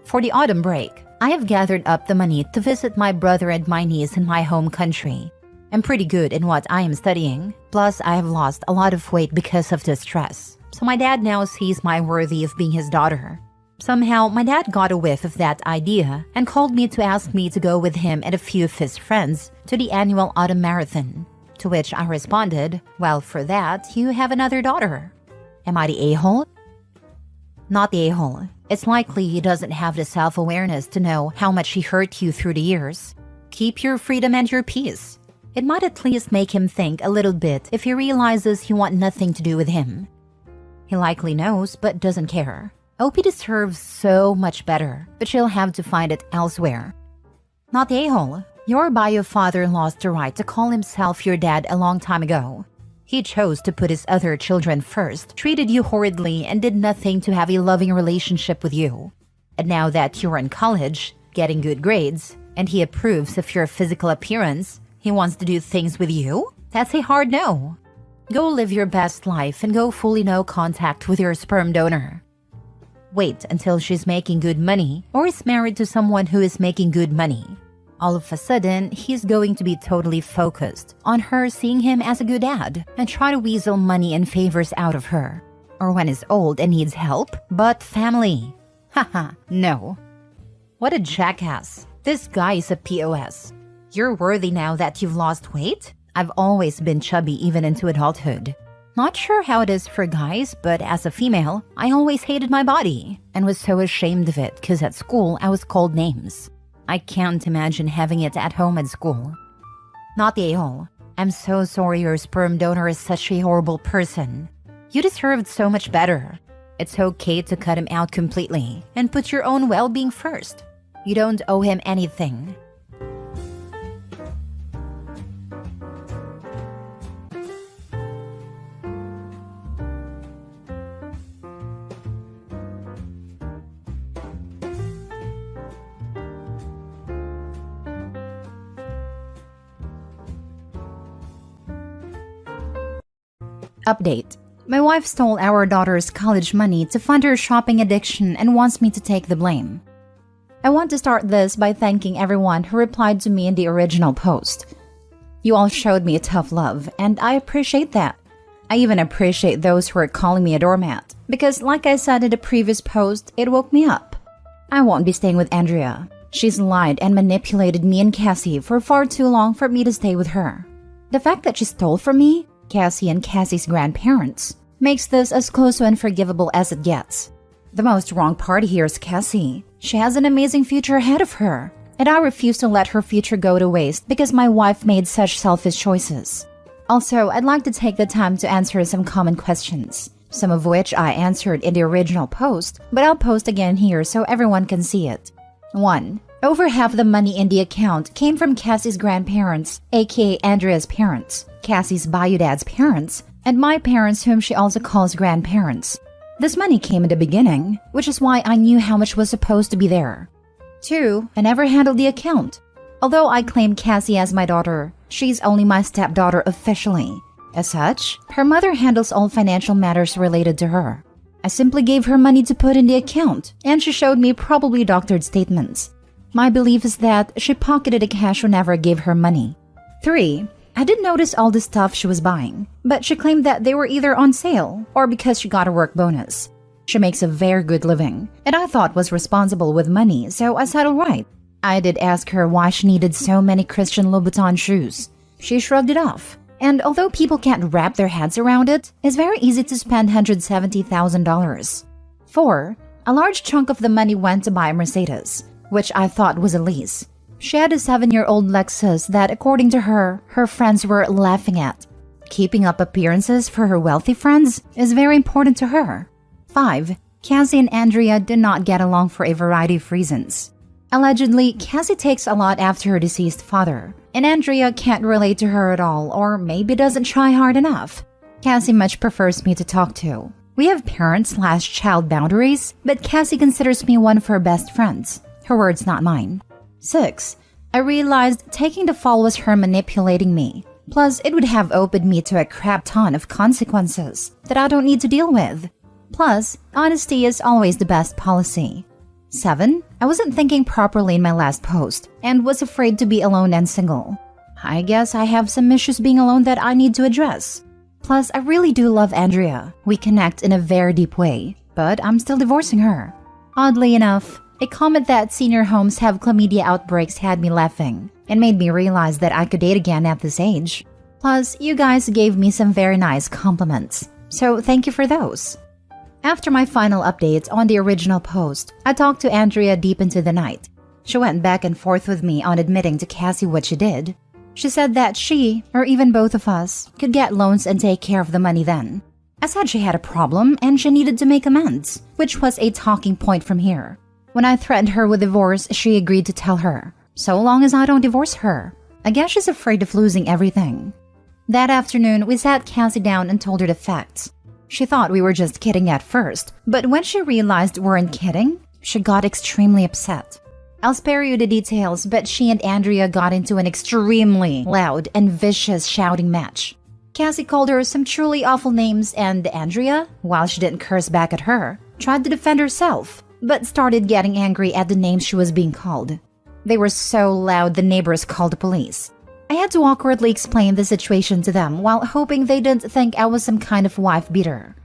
[SPEAKER 1] For the autumn break, I have gathered up the money to visit my brother and my niece in my home country. I'm pretty good in what I am studying, plus I have lost a lot of weight because of the stress, so my dad now sees my worthy of being his daughter. Somehow, my dad got a whiff of that idea and called me to ask me to go with him and a few of his friends to the annual autumn marathon, to which I responded, well, for that, you have another daughter. Am I the a-hole? Not the a-hole. It's likely he doesn't have the self-awareness to know how much he hurt you through the years. Keep your freedom and your peace. It might at least make him think a little bit if he realizes you want nothing to do with him. He likely knows, but doesn't care. Opie deserves so much better, but she'll have to find it elsewhere. Not the a-hole. Your bio father lost the right to call himself your dad a long time ago. He chose to put his other children first, treated you horridly, and did nothing to have a loving relationship with you. And now that you're in college, getting good grades, and he approves of your physical appearance, he wants to do things with you? That's a hard no. Go live your best life and go fully no contact with your sperm donor. Wait until she's making good money or is married to someone who is making good money. All of a sudden, he's going to be totally focused on her seeing him as a good dad and try to weasel money and favors out of her. Or when he's old and needs help, but family. Haha, no. What a jackass. This guy is a POS. You're worthy now that you've lost weight? I've always been chubby even into adulthood. Not sure how it is for guys, but as a female, I always hated my body and was so ashamed of it because at school I was called names. I can't imagine having it at home at school. Not the a-hole. I'm so sorry your sperm donor is such a horrible person. You deserved so much better. It's okay to cut him out completely and put your own well-being first. You don't owe him anything. Update. My wife stole our daughter's college money to fund her shopping addiction and wants me to take the blame. I want to start this by thanking everyone who replied to me in the original post. You all showed me a tough love, and I appreciate that. I even appreciate those who are calling me a doormat, because like I said in the previous post, it woke me up. I won't be staying with Andrea. She's lied and manipulated me and Cassie for far too long for me to stay with her. The fact that she stole from me, Cassie and Cassie's grandparents, makes this as close to unforgivable as it gets. The most wrong party here is Cassie. She has an amazing future ahead of her, and I refuse to let her future go to waste because my wife made such selfish choices. Also, I'd like to take the time to answer some common questions, some of which I answered in the original post, but I'll post again here so everyone can see it. 1. Over half the money in the account came from Cassie's grandparents, aka Andrea's parents, Cassie's bio dad's parents, and my parents whom she also calls grandparents. This money came in the beginning, which is why I knew how much was supposed to be there. 2. I never handled the account. Although I claim Cassie as my daughter, she's only my stepdaughter officially. As such, her mother handles all financial matters related to her. I simply gave her money to put in the account, and she showed me probably doctored statements. My belief is that she pocketed the cash whenever I gave her money. 3. I did notice all the stuff she was buying, but she claimed that they were either on sale or because she got a work bonus. She makes a very good living, and I thought was responsible with money, so I said alright. I did ask her why she needed so many Christian Louboutin shoes. She shrugged it off, and although people can't wrap their heads around it, it's very easy to spend $170,000. 4. A large chunk of the money went to buy a Mercedes, which I thought was a lease. She had a 7-year-old Lexus that, according to her, her friends were laughing at. Keeping up appearances for her wealthy friends is very important to her. 5. Cassie and Andrea did not get along for a variety of reasons. Allegedly, Cassie takes a lot after her deceased father, and Andrea can't relate to her at all, or maybe doesn't try hard enough. Cassie much prefers me to talk to. We have parent/child boundaries, but Cassie considers me one of her best friends. Her words, not mine. 6. I realized taking the fall was her manipulating me. Plus, it would have opened me to a crap ton of consequences that I don't need to deal with. Plus, honesty is always the best policy. 7. I wasn't thinking properly in my last post and was afraid to be alone and single. I guess I have some issues being alone that I need to address. Plus, I really do love Andrea. We connect in a very deep way, but I'm still divorcing her. Oddly enough, a comment that senior homes have chlamydia outbreaks had me laughing and made me realize that I could date again at this age. Plus, you guys gave me some very nice compliments, so thank you for those. After my final updates on the original post, I talked to Andrea deep into the night. She went back and forth with me on admitting to Cassie what she did. She said that she, or even both of us, could get loans and take care of the money then. I said she had a problem and she needed to make amends, which was a talking point from here. When I threatened her with divorce, she agreed to tell her, so long as I don't divorce her. I guess she's afraid of losing everything. That afternoon, we sat Cassie down and told her the facts. She thought we were just kidding at first, but when she realized we weren't kidding, she got extremely upset. I'll spare you the details, but she and Andrea got into an extremely loud and vicious shouting match. Cassie called her some truly awful names, and Andrea, while she didn't curse back at her, tried to defend herself, but started getting angry at the names she was being called. They were so loud the neighbors called the police. I had to awkwardly explain the situation to them while hoping they didn't think I was some kind of wife beater.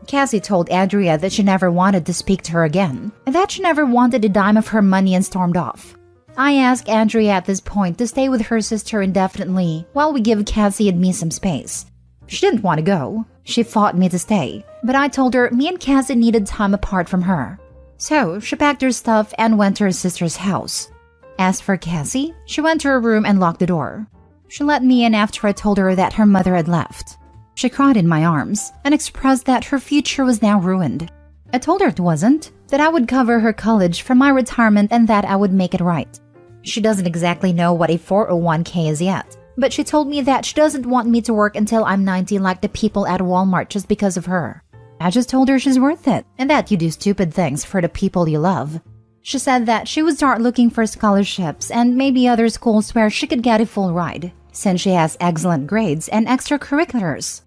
[SPEAKER 1] Cassie told Andrea that she never wanted to speak to her again, and that she never wanted a dime of her money and stormed off. I asked Andrea at this point to stay with her sister indefinitely while we give Cassie and me some space. She didn't want to go. She fought me to stay, but I told her me and Cassie needed time apart from her. So she packed her stuff and went to her sister's house. As for Cassie, she went to her room and locked the door. She let me in after I told her that her mother had left. She cried in my arms and expressed that her future was now ruined. I told her it wasn't, that I would cover her college from my retirement and that I would make it right. She doesn't exactly know what a 401k is yet, but she told me that she doesn't want me to work until I'm 90 like the people at Walmart just because of her. I just told her she's worth it and that you do stupid things for the people you love. She said that she would start looking for scholarships and maybe other schools where she could get a full ride, since she has excellent grades and extracurriculars.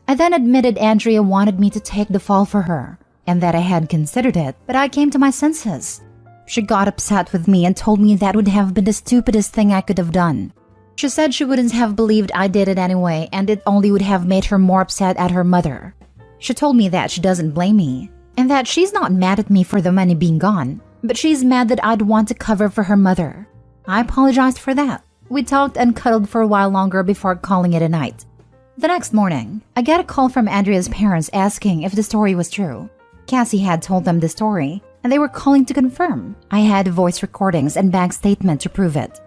[SPEAKER 1] I then admitted Andrea wanted me to take the fall for her, and that I had considered it, but I came to my senses. She got upset with me and told me that would have been the stupidest thing I could have done. She said she wouldn't have believed I did it anyway, and it only would have made her more upset at her mother. She told me that she doesn't blame me, and that she's not mad at me for the money being gone, but she's mad that I'd want to cover for her mother. I apologized for that. We talked and cuddled for a while longer before calling it a night. The next morning, I get a call from Andrea's parents asking if the story was true. Cassie had told them the story, and they were calling to confirm. I had voice recordings and bank statement to prove it.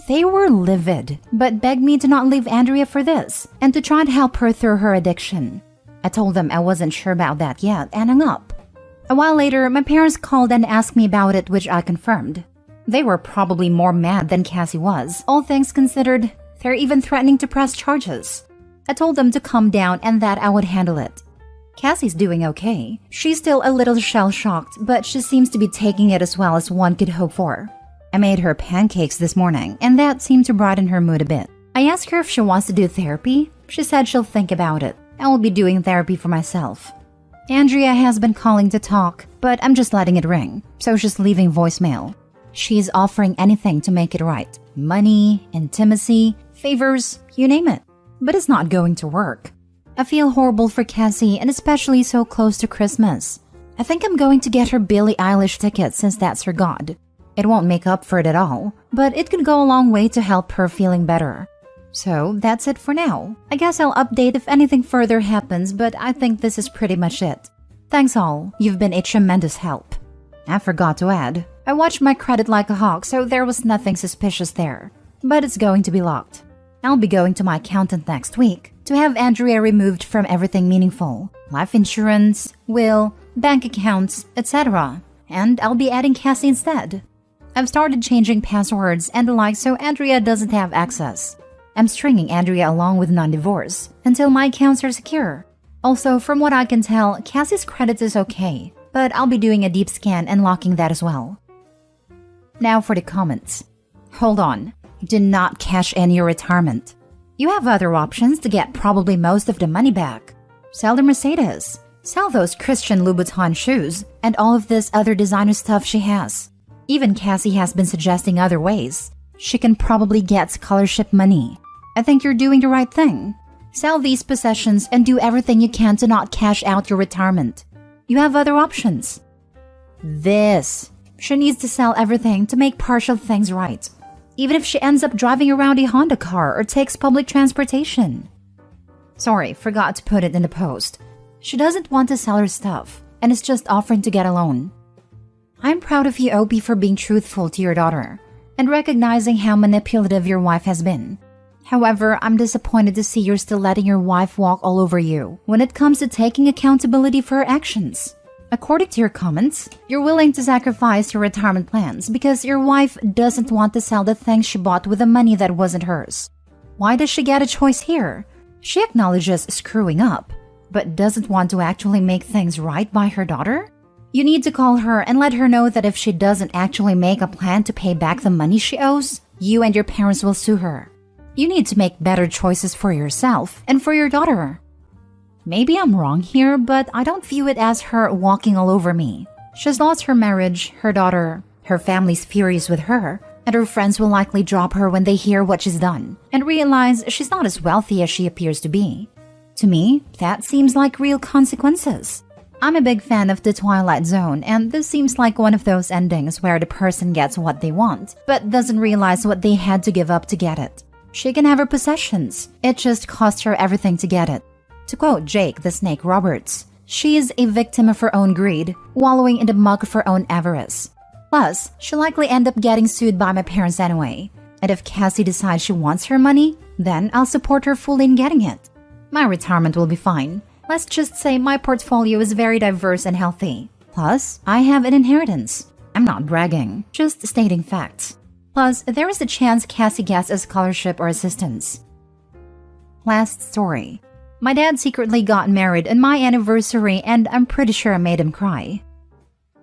[SPEAKER 1] They were livid, but begged me to not leave Andrea for this, and to try and help her through her addiction. I told them I wasn't sure about that yet, and hung up. A while later, my parents called and asked me about it, which I confirmed. They were probably more mad than Cassie was. All things considered, they're even threatening to press charges. I told them to calm down and that I would handle it. Cassie's doing okay. She's still a little shell-shocked, but she seems to be taking it as well as one could hope for. I made her pancakes this morning, and that seemed to brighten her mood a bit. I asked her if she wants to do therapy. She said she'll think about it. I will be doing therapy for myself. Andrea has been calling to talk, but I'm just letting it ring, so she's leaving voicemail. She's offering anything to make it right. Money, intimacy, favors, you name it. But it's not going to work. I feel horrible for Cassie, and especially so close to Christmas. I think I'm going to get her Billie Eilish ticket since that's her god. It won't make up for it at all, but it could go a long way to help her feeling better. So that's it for now. I guess I'll update if anything further happens, but I think this is pretty much it. Thanks all, you've been a tremendous help. I forgot to add, I watched my credit like a hawk, so there was nothing suspicious there. But it's going to be locked. I'll be going to my accountant next week to have Andrea removed from everything meaningful. Life insurance, will, bank accounts, etc. And I'll be adding Cassie instead. I've started changing passwords and the like so Andrea doesn't have access. I'm stringing Andrea along with non-divorce until my accounts are secure. Also, from what I can tell, Cassie's credit is okay, but I'll be doing a deep scan and locking that as well. Now for the comments. Hold on. Do not cash in your retirement. You have other options to get probably most of the money back. Sell the Mercedes. Sell those Christian Louboutin shoes and all of this other designer stuff she has. Even Cassie has been suggesting other ways. She can probably get scholarship money. I think you're doing the right thing. Sell these possessions and do everything you can to not cash out your retirement. You have other options. She needs to sell everything to make partial things right. Even if she ends up driving around a Honda car or takes public transportation. Sorry, forgot to put it in the post. She doesn't want to sell her stuff and is just offering to get a loan. I'm proud of you, Opie, for being truthful to your daughter and recognizing how manipulative your wife has been. However, I'm disappointed to see you're still letting your wife walk all over you when it comes to taking accountability for her actions. According to your comments, you're willing to sacrifice your retirement plans because your wife doesn't want to sell the things she bought with the money that wasn't hers. Why does she get a choice here? She acknowledges screwing up, but doesn't want to actually make things right by her daughter? You need to call her and let her know that if she doesn't actually make a plan to pay back the money she owes, you and your parents will sue her. You need to make better choices for yourself and for your daughter. Maybe I'm wrong here, but I don't view it as her walking all over me. She's lost her marriage, her daughter, her family's furious with her, and her friends will likely drop her when they hear what she's done and realize she's not as wealthy as she appears to be. To me, that seems like real consequences. I'm a big fan of The Twilight Zone, and this seems like one of those endings where the person gets what they want, but doesn't realize what they had to give up to get it. She can have her possessions. It just cost her everything to get it. To quote Jake the Snake Roberts, she is a victim of her own greed, wallowing in the muck of her own avarice. Plus, she'll likely end up getting sued by my parents anyway. And if Cassie decides she wants her money, then I'll support her fully in getting it. My retirement will be fine. Let's just say my portfolio is very diverse and healthy. Plus, I have an inheritance. I'm not bragging, just stating facts. Plus, there is a chance Cassie gets a scholarship or assistance. Last story. My dad secretly got married on my anniversary, and I'm pretty sure I made him cry.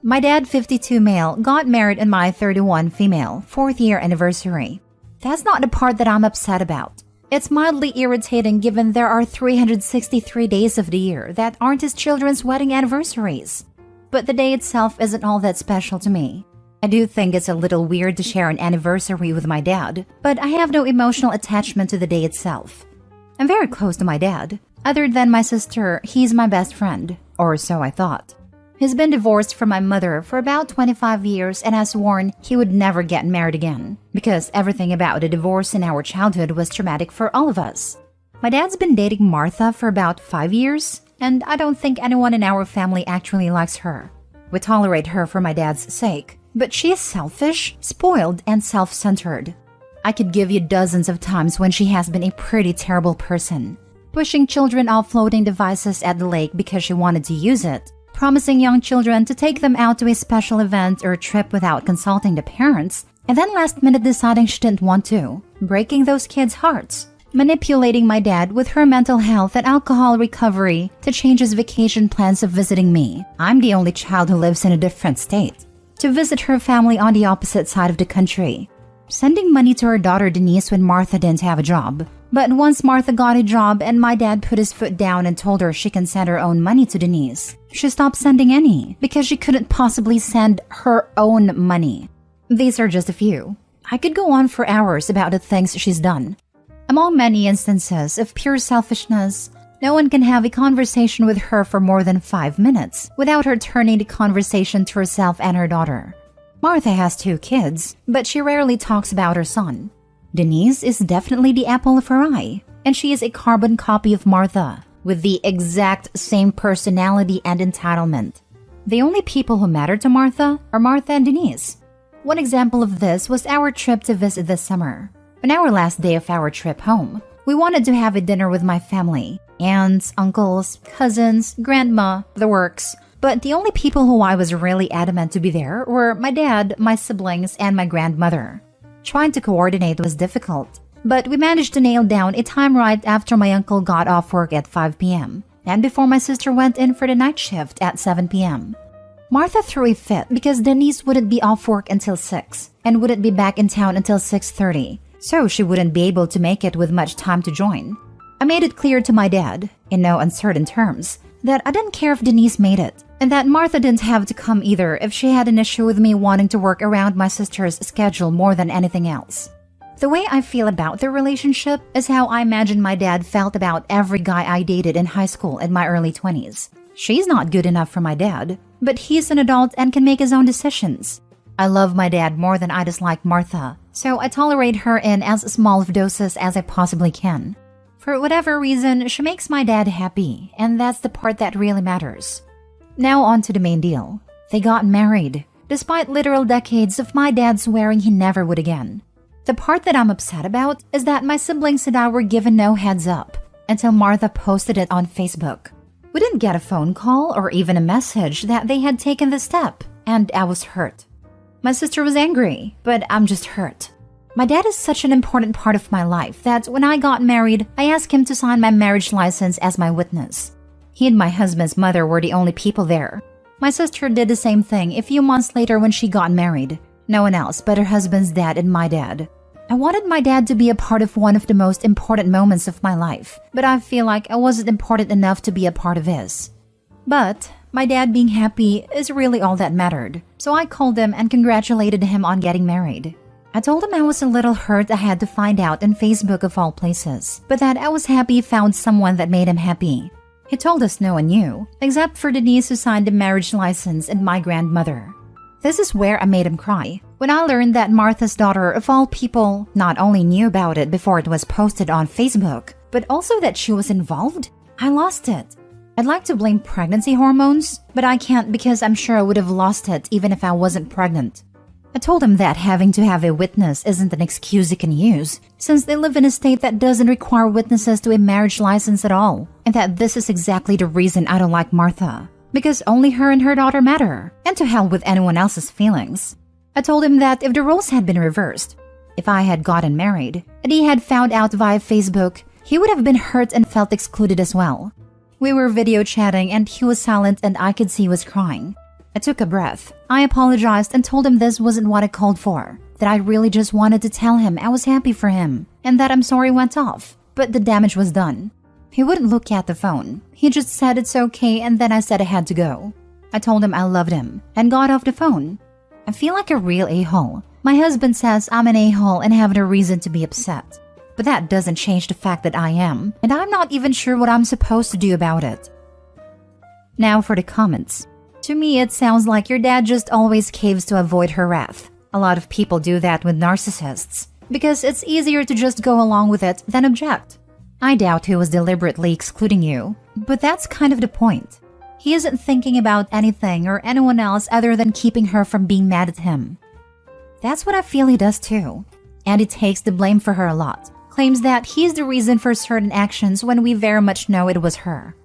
[SPEAKER 1] My dad, 52 male, got married on my 31 female, 4th year anniversary. That's not the part that I'm upset about. It's mildly irritating given there are 363 days of the year that aren't his children's wedding anniversaries. But the day itself isn't all that special to me. I do think it's a little weird to share an anniversary with my dad, but I have no emotional attachment to the day itself. I'm very close to my dad. Other than my sister, he's my best friend, or so I thought. He's been divorced from my mother for about 25 years and has sworn he would never get married again, because everything about the divorce in our childhood was traumatic for all of us. My dad's been dating Martha for about 5 years, and I don't think anyone in our family actually likes her. We tolerate her for my dad's sake, but she is selfish, spoiled, and self-centered. I could give you dozens of times when she has been a pretty terrible person, pushing children off floating devices at the lake because she wanted to use it, promising young children to take them out to a special event or trip without consulting the parents, and then last minute deciding she didn't want to, breaking those kids' hearts, manipulating my dad with her mental health and alcohol recovery to change his vacation plans of visiting me. I'm the only child who lives in a different state, to visit her family on the opposite side of the country, sending money to her daughter Denise when Martha didn't have a job. But once Martha got a job and my dad put his foot down and told her she can send her own money to Denise, she stopped sending any because she couldn't possibly send her own money. These are just a few. I could go on for hours about the things she's done. Among many instances of pure selfishness, no one can have a conversation with her for more than 5 minutes without her turning the conversation to herself and her daughter. Martha has 2 kids, but she rarely talks about her son. Denise is definitely the apple of her eye, and she is a carbon copy of Martha, with the exact same personality and entitlement. The only people who matter to Martha are Martha and Denise. One example of this was our trip to visit this summer. On our last day of our trip home, we wanted to have a dinner with my family, aunts, uncles, cousins, grandma, the works. But the only people who I was really adamant to be there were my dad, my siblings, and my grandmother. Trying to coordinate was difficult, but we managed to nail down a time right after my uncle got off work at 5 p.m. and before my sister went in for the night shift at 7 p.m. Martha threw a fit because Denise wouldn't be off work until 6 and wouldn't be back in town until 6:30, so she wouldn't be able to make it with much time to join. I made it clear to my dad, in no uncertain terms, that I didn't care if Denise made it, and that Martha didn't have to come either if she had an issue with me wanting to work around my sister's schedule more than anything else. The way I feel about their relationship is how I imagine my dad felt about every guy I dated in high school in my early 20s. She's not good enough for my dad, but he's an adult and can make his own decisions. I love my dad more than I dislike Martha, so I tolerate her in as small of doses as I possibly can. For whatever reason, she makes my dad happy, and that's the part that really matters. Now on to the main deal. They got married, despite literal decades of my dad swearing he never would again. The part that I'm upset about is that my siblings and I were given no heads up until Martha posted it on Facebook. We didn't get a phone call or even a message that they had taken the step, and I was hurt. My sister was angry, but I'm just hurt. My dad is such an important part of my life that when I got married, I asked him to sign my marriage license as my witness. He and my husband's mother were the only people there. My sister did the same thing a few months later when she got married. No one else but her husband's dad and my dad. I wanted my dad to be a part of one of the most important moments of my life, but I feel like I wasn't important enough to be a part of his. But my dad being happy is really all that mattered, so I called him and congratulated him on getting married. I told him I was a little hurt I had to find out on Facebook of all places, but that I was happy he found someone that made him happy. He told us no one knew, except for the niece who signed the marriage license and my grandmother. This is where I made him cry, when I learned that Martha's daughter, of all people, not only knew about it before it was posted on Facebook, but also that she was involved. I lost it. I'd like to blame pregnancy hormones, but I can't because I'm sure I would have lost it even if I wasn't pregnant. I told him that having to have a witness isn't an excuse he can use, since they live in a state that doesn't require witnesses to a marriage license at all, and that this is exactly the reason I don't like Martha, because only her and her daughter matter, and to hell with anyone else's feelings. I told him that if the roles had been reversed, if I had gotten married, and he had found out via Facebook, he would have been hurt and felt excluded as well. We were video chatting and he was silent and I could see he was crying. I took a breath. I apologized and told him this wasn't what I called for, that I really just wanted to tell him I was happy for him, and that I'm sorry went off, but the damage was done. He wouldn't look at the phone. He just said it's okay and then I said I had to go. I told him I loved him and got off the phone. I feel like a real a-hole. My husband says I'm an a-hole and have no reason to be upset. But that doesn't change the fact that I am, and I'm not even sure what I'm supposed to do about it. Now for the comments. To me, it sounds like your dad just always caves to avoid her wrath. A lot of people do that with narcissists, because it's easier to just go along with it than object. I doubt he was deliberately excluding you, but that's kind of the point. He isn't thinking about anything or anyone else other than keeping her from being mad at him. That's what I feel he does too, and he takes the blame for her a lot. Claims that he's the reason for certain actions when we very much know it was her.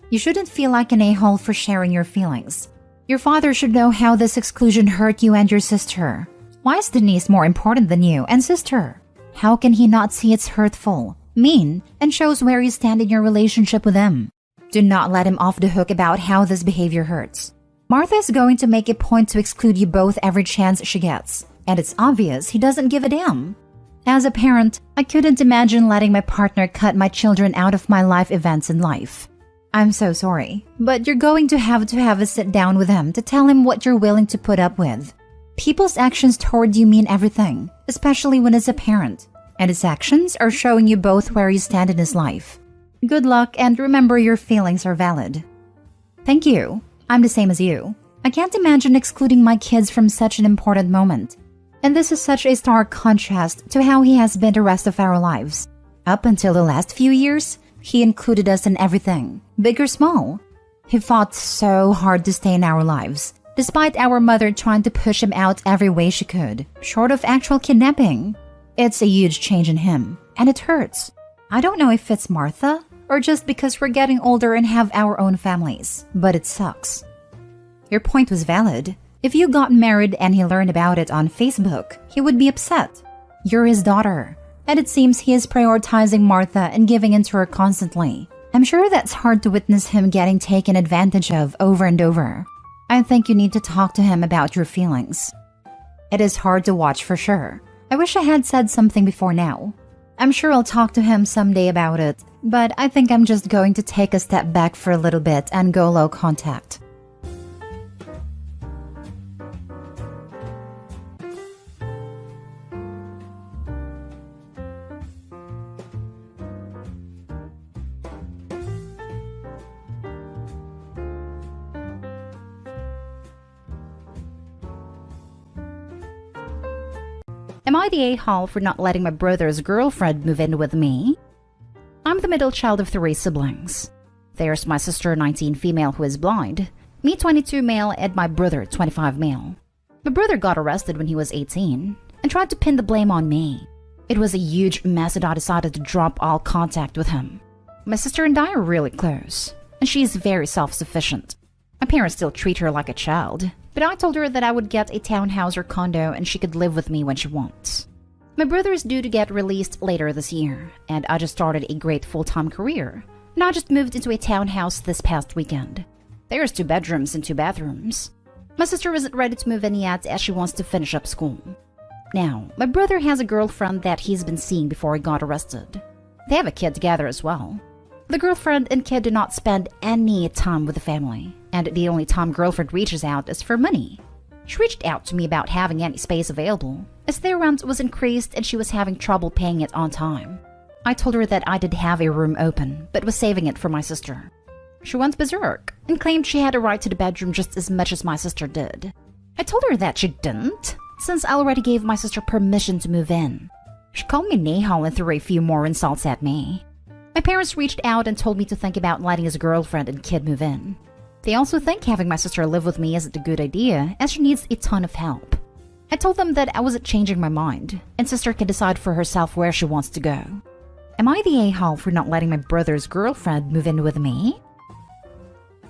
[SPEAKER 1] You shouldn't feel like an a-hole for sharing your feelings. Your father should know how this exclusion hurt you and your sister. Why is Denise more important than you and sister? How can he not see it's hurtful, mean, and shows where you stand in your relationship with him? Do not let him off the hook about how this behavior hurts. Martha is going to make a point to exclude you both every chance she gets, and it's obvious he doesn't give a damn. As a parent, I couldn't imagine letting my partner cut my children out of my life events in life. I'm so sorry, but you're going to have a sit down with him to tell him what you're willing to put up with. People's actions toward you mean everything, especially when it's a parent, and his actions are showing you both where you stand in his life. Good luck, and remember your feelings are valid. Thank you. I'm the same as you. I can't imagine excluding my kids from such an important moment. And this is such a stark contrast to how he has been the rest of our lives. Up until the last few years, he included us in everything, big or small. He fought so hard to stay in our lives, despite our mother trying to push him out every way she could, short of actual kidnapping. It's a huge change in him, and it hurts. I don't know if it's Martha, or just because we're getting older and have our own families, but it sucks. Your point was valid. If you got married and he learned about it on Facebook, he would be upset. You're his daughter, and it seems he is prioritizing Martha and giving in to her constantly. I'm sure that's hard to witness him getting taken advantage of over and over. I think you need to talk to him about your feelings. It is hard to watch for sure. I wish I had said something before now. I'm sure I'll talk to him someday about it, but I think I'm just going to take a step back for a little bit and go low contact. Am I the a-hole for not letting my brother's girlfriend move in with me? I'm the middle child of 3 siblings. There's my sister, 19 female, who is blind, me 22 male, and my brother, 25 male. My brother got arrested when he was 18 and tried to pin the blame on me. It was a huge mess and I decided to drop all contact with him. My sister and I are really close, and she is very self-sufficient. My parents still treat her like a child, but I told her that I would get a townhouse or condo and she could live with me when she wants. My brother is due to get released later this year, and I just started a great full-time career, and I just moved into a townhouse this past weekend. There's 2 bedrooms and 2 bathrooms. My sister isn't ready to move in yet as she wants to finish up school. Now, my brother has a girlfriend that he's been seeing before he got arrested. They have a kid together as well. The girlfriend and kid do not spend any time with the family, and the only time girlfriend reaches out is for money. She reached out to me about having any space available, as their rent was increased and she was having trouble paying it on time. I told her that I did have a room open, but was saving it for my sister. She went berserk and claimed she had a right to the bedroom just as much as my sister did. I told her that she didn't, since I already gave my sister permission to move in. She called me Nahal and threw a few more insults at me. My parents reached out and told me to think about letting his girlfriend and kid move in. They also think having my sister live with me isn't a good idea, as she needs a ton of help. I told them that I wasn't changing my mind, and sister can decide for herself where she wants to go. Am I the a-hole for not letting my brother's girlfriend move in with me?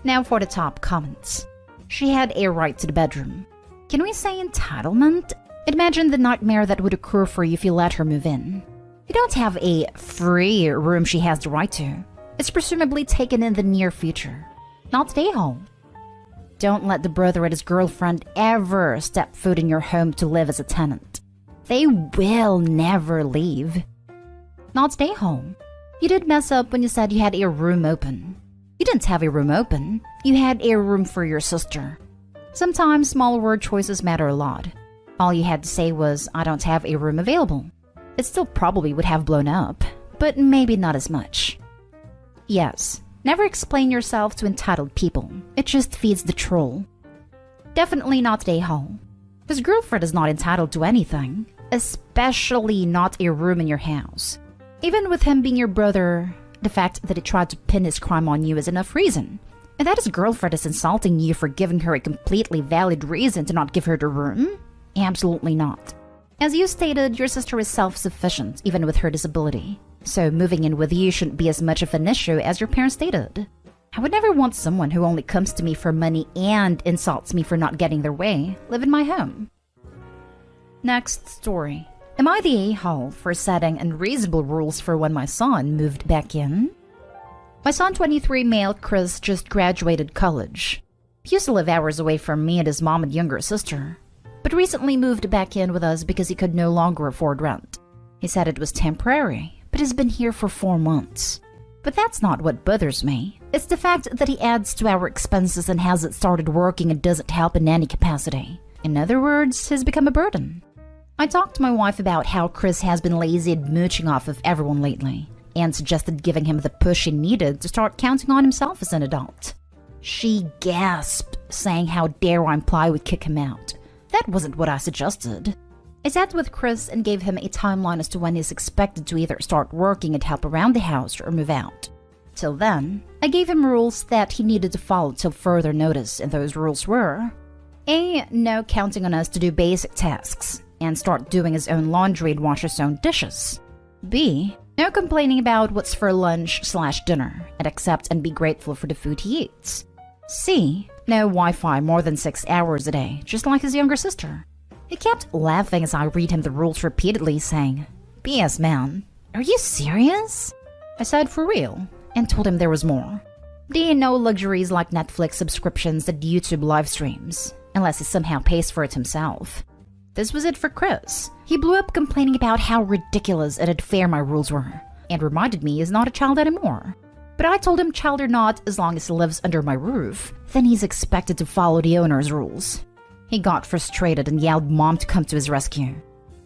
[SPEAKER 1] Now for the top comments. She had a right to the bedroom. Can we say entitlement? Imagine the nightmare that would occur for you if you let her move in. You don't have a free room she has the right to. It's presumably taken in the near future. Not the a-hole. Don't let the brother and his girlfriend ever step foot in your home to live as a tenant. They will never leave. Not the a-hole. You did mess up when you said you had a room open. You didn't have a room open. You had a room for your sister. Sometimes small word choices matter a lot. All you had to say was, I don't have a room available. It still probably would have blown up, but maybe not as much. Yes, never explain yourself to entitled people. It just feeds the troll. Definitely not the a-hole. His girlfriend is not entitled to anything, especially not a room in your house. Even with him being your brother, the fact that he tried to pin his crime on you is enough reason. And that his girlfriend is insulting you for giving her a completely valid reason to not give her the room? Absolutely not. As you stated, your sister is self-sufficient, even with her disability. So moving in with you shouldn't be as much of an issue as your parents stated. I would never want someone who only comes to me for money and insults me for not getting their way live in my home. Next story. Am I the a-hole for setting unreasonable rules for when my son moved back in? My son, 23 male Chris, just graduated college. He used to live hours away from me and his mom and younger sister, but recently moved back in with us because he could no longer afford rent. He said it was temporary, but has been here for 4 months. But that's not what bothers me. It's the fact that he adds to our expenses and hasn't started working and doesn't help in any capacity. In other words, he's become a burden. I talked to my wife about how Chris has been lazy and mooching off of everyone lately, and suggested giving him the push he needed to start counting on himself as an adult. She gasped, saying how dare I imply would kick him out. That wasn't what I suggested. I sat with Chris and gave him a timeline as to when he's expected to either start working and help around the house or move out. Till then, I gave him rules that he needed to follow till further notice, and those rules were: A. No counting on us to do basic tasks, and start doing his own laundry and wash his own dishes. B. No complaining about what's for lunch/dinner, and accept and be grateful for the food he eats. C. No Wi-Fi more than 6 hours a day, just like his younger sister. He kept laughing as I read him the rules repeatedly, saying, BS man, are you serious? I said for real, and told him there was more. D. No luxuries like Netflix subscriptions and YouTube live streams, unless he somehow pays for it himself. This was it for Chris. He blew up complaining about how ridiculous and unfair my rules were, and reminded me he's not a child anymore. But I told him child or not, as long as he lives under my roof, then he's expected to follow the owner's rules. He got frustrated and yelled Mom to come to his rescue.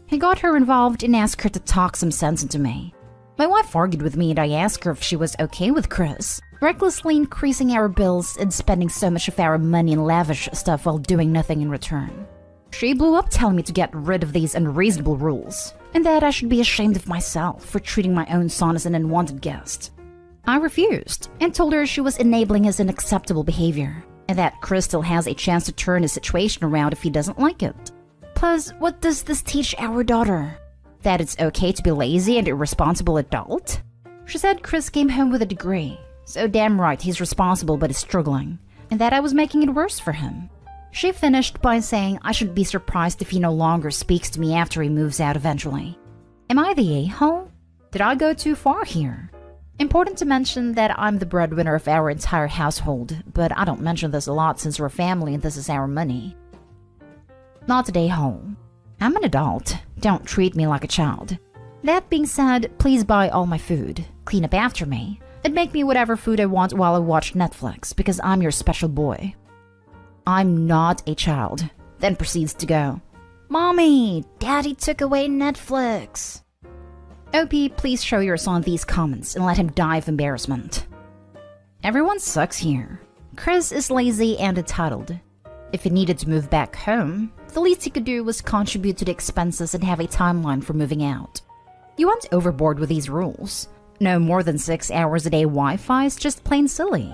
[SPEAKER 1] He got her involved and asked her to talk some sense into me. My wife argued with me and I asked her if she was okay with Chris recklessly increasing our bills and spending so much of our money in lavish stuff while doing nothing in return. She blew up telling me to get rid of these unreasonable rules, and that I should be ashamed of myself for treating my own son as an unwanted guest. I refused, and told her she was enabling his unacceptable behavior, and that Chris still has a chance to turn his situation around if he doesn't like it. Plus, what does this teach our daughter? That it's okay to be lazy and irresponsible adult? She said Chris came home with a degree, so damn right he's responsible but is struggling, and that I was making it worse for him. She finished by saying I should be surprised if he no longer speaks to me after he moves out eventually. Am I the a-hole? Did I go too far here? Important to mention that I'm the breadwinner of our entire household, but I don't mention this a lot since we're family and this is our money. Not the a-hole. I'm an adult. Don't treat me like a child. That being said, please buy all my food, clean up after me, and make me whatever food I want while I watch Netflix because I'm your special boy. I'm not a child. Then proceeds to go, Mommy, Daddy took away Netflix. OP, please show your son these comments and let him die of embarrassment. Everyone sucks here. Chris is lazy and entitled. If he needed to move back home, the least he could do was contribute to the expenses and have a timeline for moving out. You went overboard with these rules. No more than 6 hours a day Wi-Fi is just plain silly.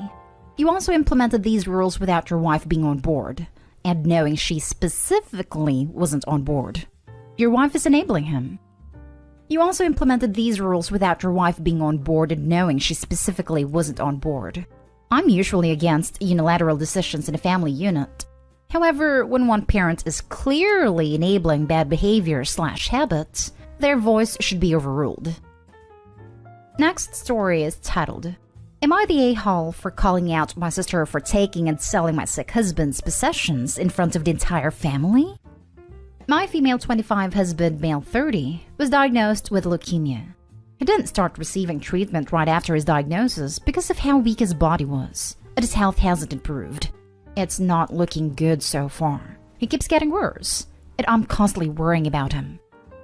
[SPEAKER 1] You also implemented these rules without your wife being on board, and knowing she specifically wasn't on board. Your wife is enabling him. You also implemented these rules without your wife being on board and knowing she specifically wasn't on board. I'm usually against unilateral decisions in a family unit. However, when one parent is clearly enabling bad behavior/habits, their voice should be overruled. Next story is titled, Am I the a-hole for calling out my sister for taking and selling my sick husband's possessions in front of the entire family? My female 25 husband, male 30, was diagnosed with leukemia. He didn't start receiving treatment right after his diagnosis because of how weak his body was, and his health hasn't improved. It's not looking good so far. He keeps getting worse, and I'm constantly worrying about him.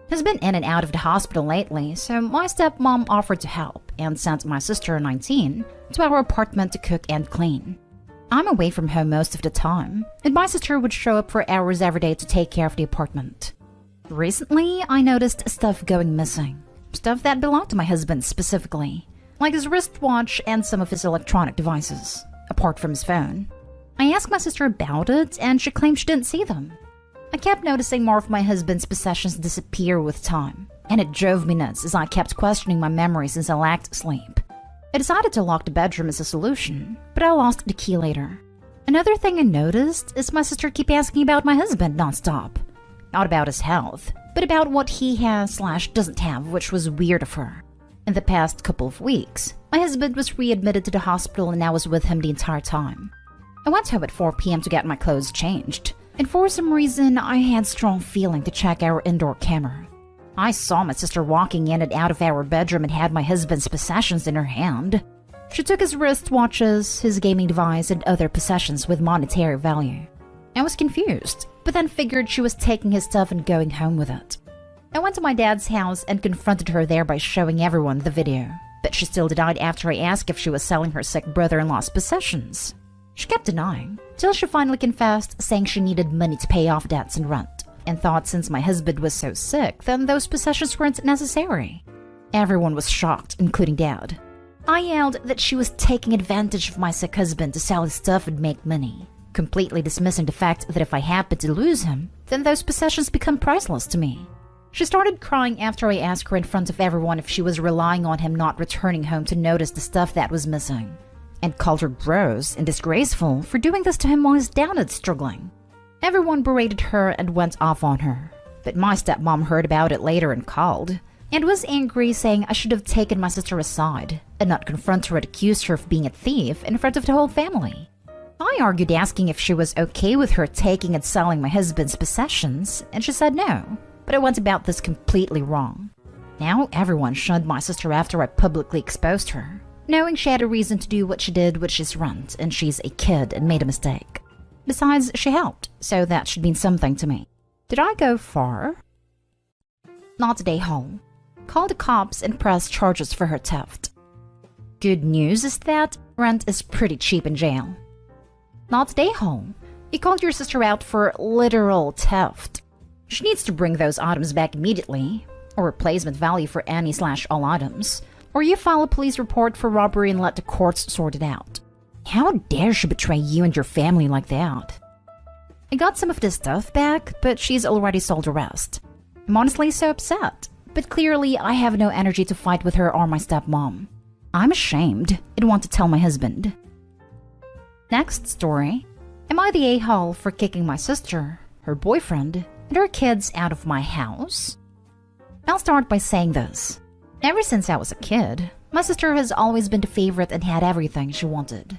[SPEAKER 1] He's been in and out of the hospital lately, so my stepmom offered to help and sent my sister, 19, to our apartment to cook and clean. I'm away from home most of the time, and my sister would show up for hours every day to take care of the apartment. Recently, I noticed stuff going missing. Stuff that belonged to my husband specifically, like his wristwatch and some of his electronic devices, apart from his phone. I asked my sister about it, and she claimed she didn't see them. I kept noticing more of my husband's possessions disappear with time, and it drove me nuts as I kept questioning my memory since I lacked sleep. I decided to lock the bedroom as a solution, but I lost the key later. Another thing I noticed is my sister keep asking about my husband nonstop. Not about his health, but about what he has/doesn't have, which was weird of her. In the past couple of weeks, my husband was readmitted to the hospital and I was with him the entire time. I went home at 4 p.m. to get my clothes changed, and for some reason, I had strong feeling to check our indoor camera. I saw my sister walking in and out of our bedroom and had my husband's possessions in her hand. She took his wristwatches, his gaming device, and other possessions with monetary value. I was confused, but then figured she was taking his stuff and going home with it. I went to my dad's house and confronted her there by showing everyone the video, but she still denied after I asked if she was selling her sick brother-in-law's possessions. She kept denying, till she finally confessed, saying she needed money to pay off debts and rent, and thought since my husband was so sick, then those possessions weren't necessary. Everyone was shocked, including Dad. I yelled that she was taking advantage of my sick husband to sell his stuff and make money, completely dismissing the fact that if I happened to lose him, then those possessions become priceless to me. She started crying after I asked her in front of everyone if she was relying on him not returning home to notice the stuff that was missing, and called her gross and disgraceful for doing this to him while his dad is struggling. Everyone berated her and went off on her, but my stepmom heard about it later and called, and was angry, saying I should have taken my sister aside and not confront her and accuse her of being a thief in front of the whole family. I argued asking if she was okay with her taking and selling my husband's possessions, and she said no, but I went about this completely wrong. Now everyone shunned my sister after I publicly exposed her, knowing she had a reason to do what she did, which is rent, and she's a kid and made a mistake. Besides, she helped, so that should mean something to me. Did I go far? Not a day home. Called the cops and pressed charges for her theft. Good news is that rent is pretty cheap in jail. Not a day home. You called your sister out for literal theft. She needs to bring those items back immediately, or replacement value for any/all items, or you file a police report for robbery and let the courts sort it out. How dare she betray you and your family like that? I got some of this stuff back, but she's already sold the rest. I'm honestly so upset, but clearly I have no energy to fight with her or my stepmom. I'm ashamed and want to tell my husband. Next story. Am I the a-hole for kicking my sister, her boyfriend, and her kids out of my house? I'll start by saying this. Ever since I was a kid, my sister has always been the favorite and had everything she wanted.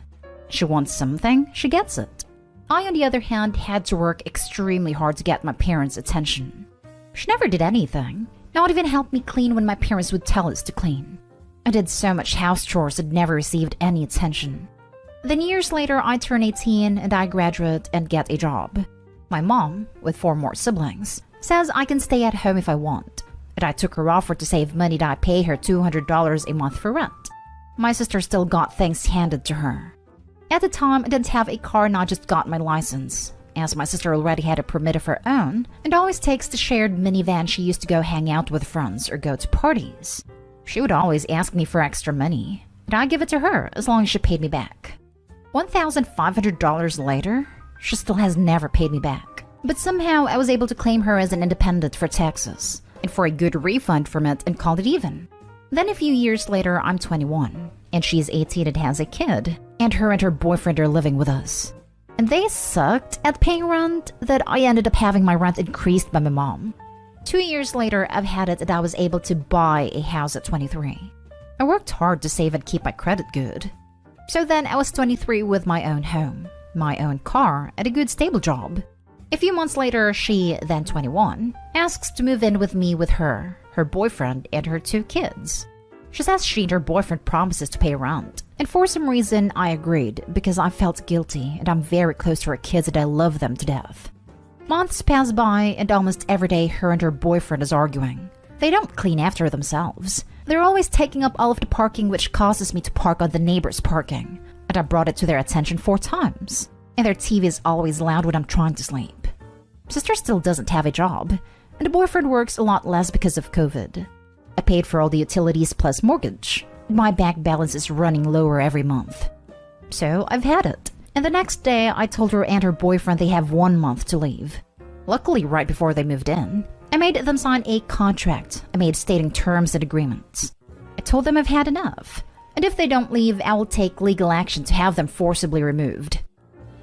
[SPEAKER 1] She wants something, she gets it. I, on the other hand, had to work extremely hard to get my parents' attention. She never did anything, not even helped me clean when my parents would tell us to clean. I did so much house chores and never received any attention. Then years later, I turn 18 and I graduate and get a job. My mom, with 4 more siblings, says I can stay at home if I want, and I took her offer to save money that I pay her $200 a month for rent. My sister still got things handed to her. At the time, I didn't have a car and I just got my license, as my sister already had a permit of her own and always takes the shared minivan she used to go hang out with friends or go to parties. She would always ask me for extra money, and I'd give it to her as long as she paid me back. $1,500 later, she still has never paid me back. But somehow I was able to claim her as an independent for taxes and for a good refund from it and called it even. Then a few years later, I'm 21, and she's 18 and has a kid, and her boyfriend are living with us. And they sucked at paying rent that I ended up having my rent increased by my mom. 2 years later, I've had it and I was able to buy a house at 23. I worked hard to save and keep my credit good. So then I was 23 with my own home, my own car, and a good stable job. A few months later, she, then 21, asks to move in with me with her boyfriend, and her 2 kids. She says she and her boyfriend promises to pay rent, and for some reason I agreed because I felt guilty and I'm very close to her kids and I love them to death. Months pass by and almost every day her and her boyfriend is arguing. They don't clean after themselves. They're always taking up all of the parking, which causes me to park on the neighbor's parking, and I brought it to their attention 4 times. And their TV is always loud when I'm trying to sleep. Sister still doesn't have a job, and the boyfriend works a lot less because of COVID. I paid for all the utilities plus mortgage. My bank balance is running lower every month. So I've had it. And the next day, I told her and her boyfriend they have 1 month to leave. Luckily, right before they moved in, I made them sign a contract I made stating terms and agreements. I told them I've had enough, and if they don't leave, I will take legal action to have them forcibly removed.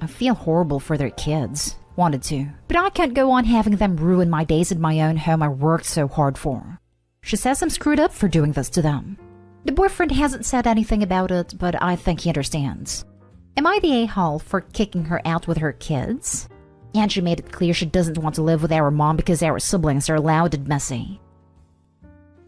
[SPEAKER 1] I feel horrible for their kids. Wanted to, but I can't go on having them ruin my days in my own home I worked so hard for. She says I'm screwed up for doing this to them. The boyfriend hasn't said anything about it, but I think he understands. Am I the a-hole for kicking her out with her kids? And she made it clear she doesn't want to live with our mom because our siblings are loud and messy.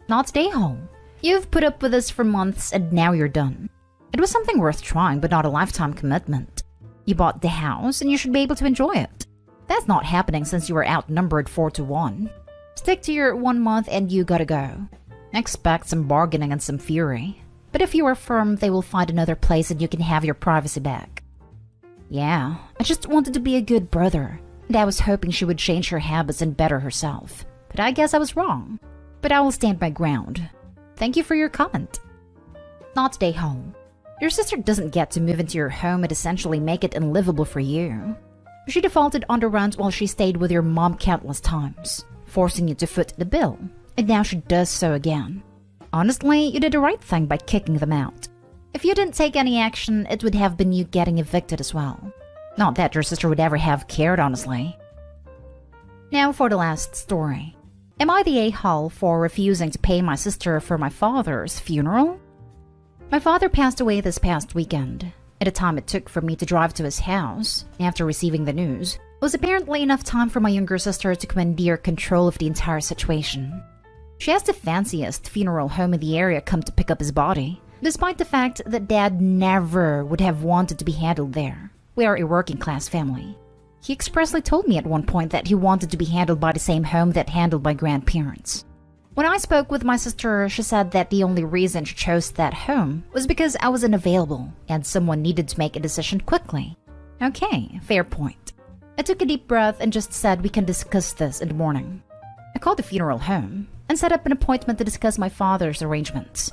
[SPEAKER 1] Not the a-hole. You've put up with this for months and now you're done. It was something worth trying, but not a lifetime commitment. You bought the house and you should be able to enjoy it. That's not happening since you were outnumbered 4-1. Stick to your 1 month and you gotta go. Expect some bargaining and some fury. But if you are firm, they will find another place and you can have your privacy back. Yeah, I just wanted to be a good brother, and I was hoping she would change her habits and better herself. But I guess I was wrong. But I will stand my ground. Thank you for your comment. Not stay home. Your sister doesn't get to move into your home and essentially make it unlivable for you. She defaulted on the rent while she stayed with your mom countless times, forcing you to foot the bill, and now she does so again. Honestly, you did the right thing by kicking them out. If you didn't take any action, it would have been you getting evicted as well. Not that your sister would ever have cared, honestly. Now for the last story. Am I the a-hole for refusing to pay my sister for my father's funeral? My father passed away this past weekend. At the time it took for me to drive to his house, after receiving the news, was apparently enough time for my younger sister to commandeer control of the entire situation. She has the fanciest funeral home in the area come to pick up his body, despite the fact that Dad never would have wanted to be handled there. We are a working-class family. He expressly told me at one point that he wanted to be handled by the same home that handled my grandparents. When I spoke with my sister, she said that the only reason she chose that home was because I was unavailable and someone needed to make a decision quickly. Okay, fair point. I took a deep breath and just said we can discuss this in the morning. I called the funeral home and set up an appointment to discuss my father's arrangements.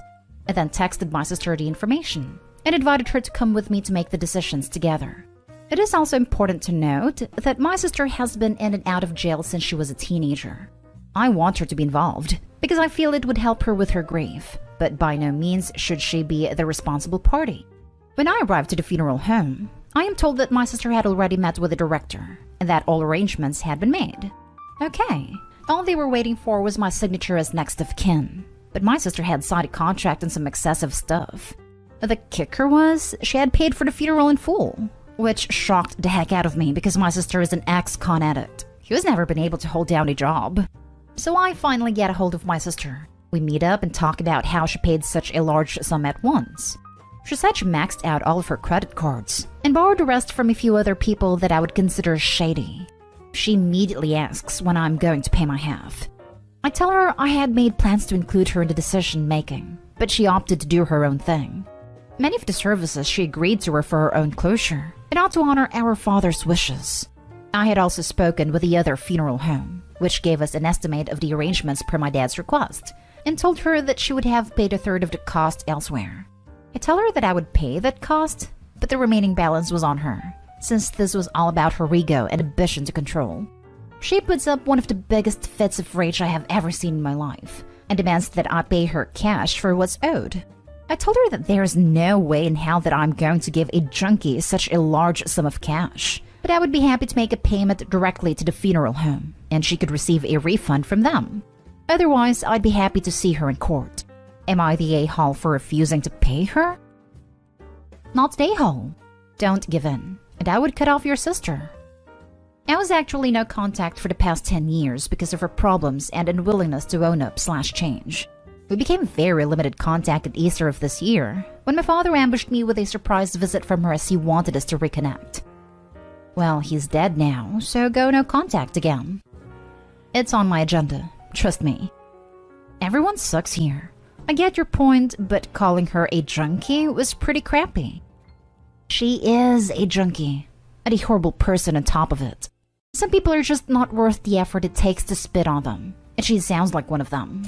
[SPEAKER 1] I then texted my sister the information and invited her to come with me to make the decisions together. It is also important to note that my sister has been in and out of jail since she was a teenager. I want her to be involved because I feel it would help her with her grief, but by no means should she be the responsible party. When I arrived to the funeral home, I am told that my sister had already met with the director and that all arrangements had been made. Okay, all they were waiting for was my signature as next of kin, but my sister had signed a contract and some excessive stuff. The kicker was she had paid for the funeral in full, which shocked the heck out of me because my sister is an ex-con addict who has never been able to hold down a job. So I finally get a hold of my sister. We meet up and talk about how she paid such a large sum at once. She said she maxed out all of her credit cards and borrowed the rest from a few other people that I would consider shady. She immediately asks when I'm going to pay my half. I tell her I had made plans to include her in the decision making, but she opted to do her own thing. Many of the services she agreed to were for her own closure, and not to honor our father's wishes. I had also spoken with the other funeral home, which gave us an estimate of the arrangements per my dad's request, and told her that she would have paid a third of the cost elsewhere. I told her that I would pay that cost, but the remaining balance was on her, since this was all about her ego and ambition to control. She puts up one of the biggest fits of rage I have ever seen in my life, and demands that I pay her cash for what's owed. I told her that there is no way in hell that I'm going to give a junkie such a large sum of cash, but I would be happy to make a payment directly to the funeral home, and she could receive a refund from them. Otherwise, I'd be happy to see her in court. Am I the a-hole for refusing to pay her? Not the a-hole. Don't give in, and I would cut off your sister. I was actually no contact for the past 10 years because of her problems and unwillingness to own up/change. We became very limited contact at Easter of this year, when my father ambushed me with a surprise visit from her as he wanted us to reconnect. Well, he's dead now, so go no contact again. It's on my agenda, trust me. Everyone sucks here. I get your point, but calling her a junkie was pretty crappy. She is a junkie, and a horrible person on top of it. Some people are just not worth the effort it takes to spit on them, and she sounds like one of them.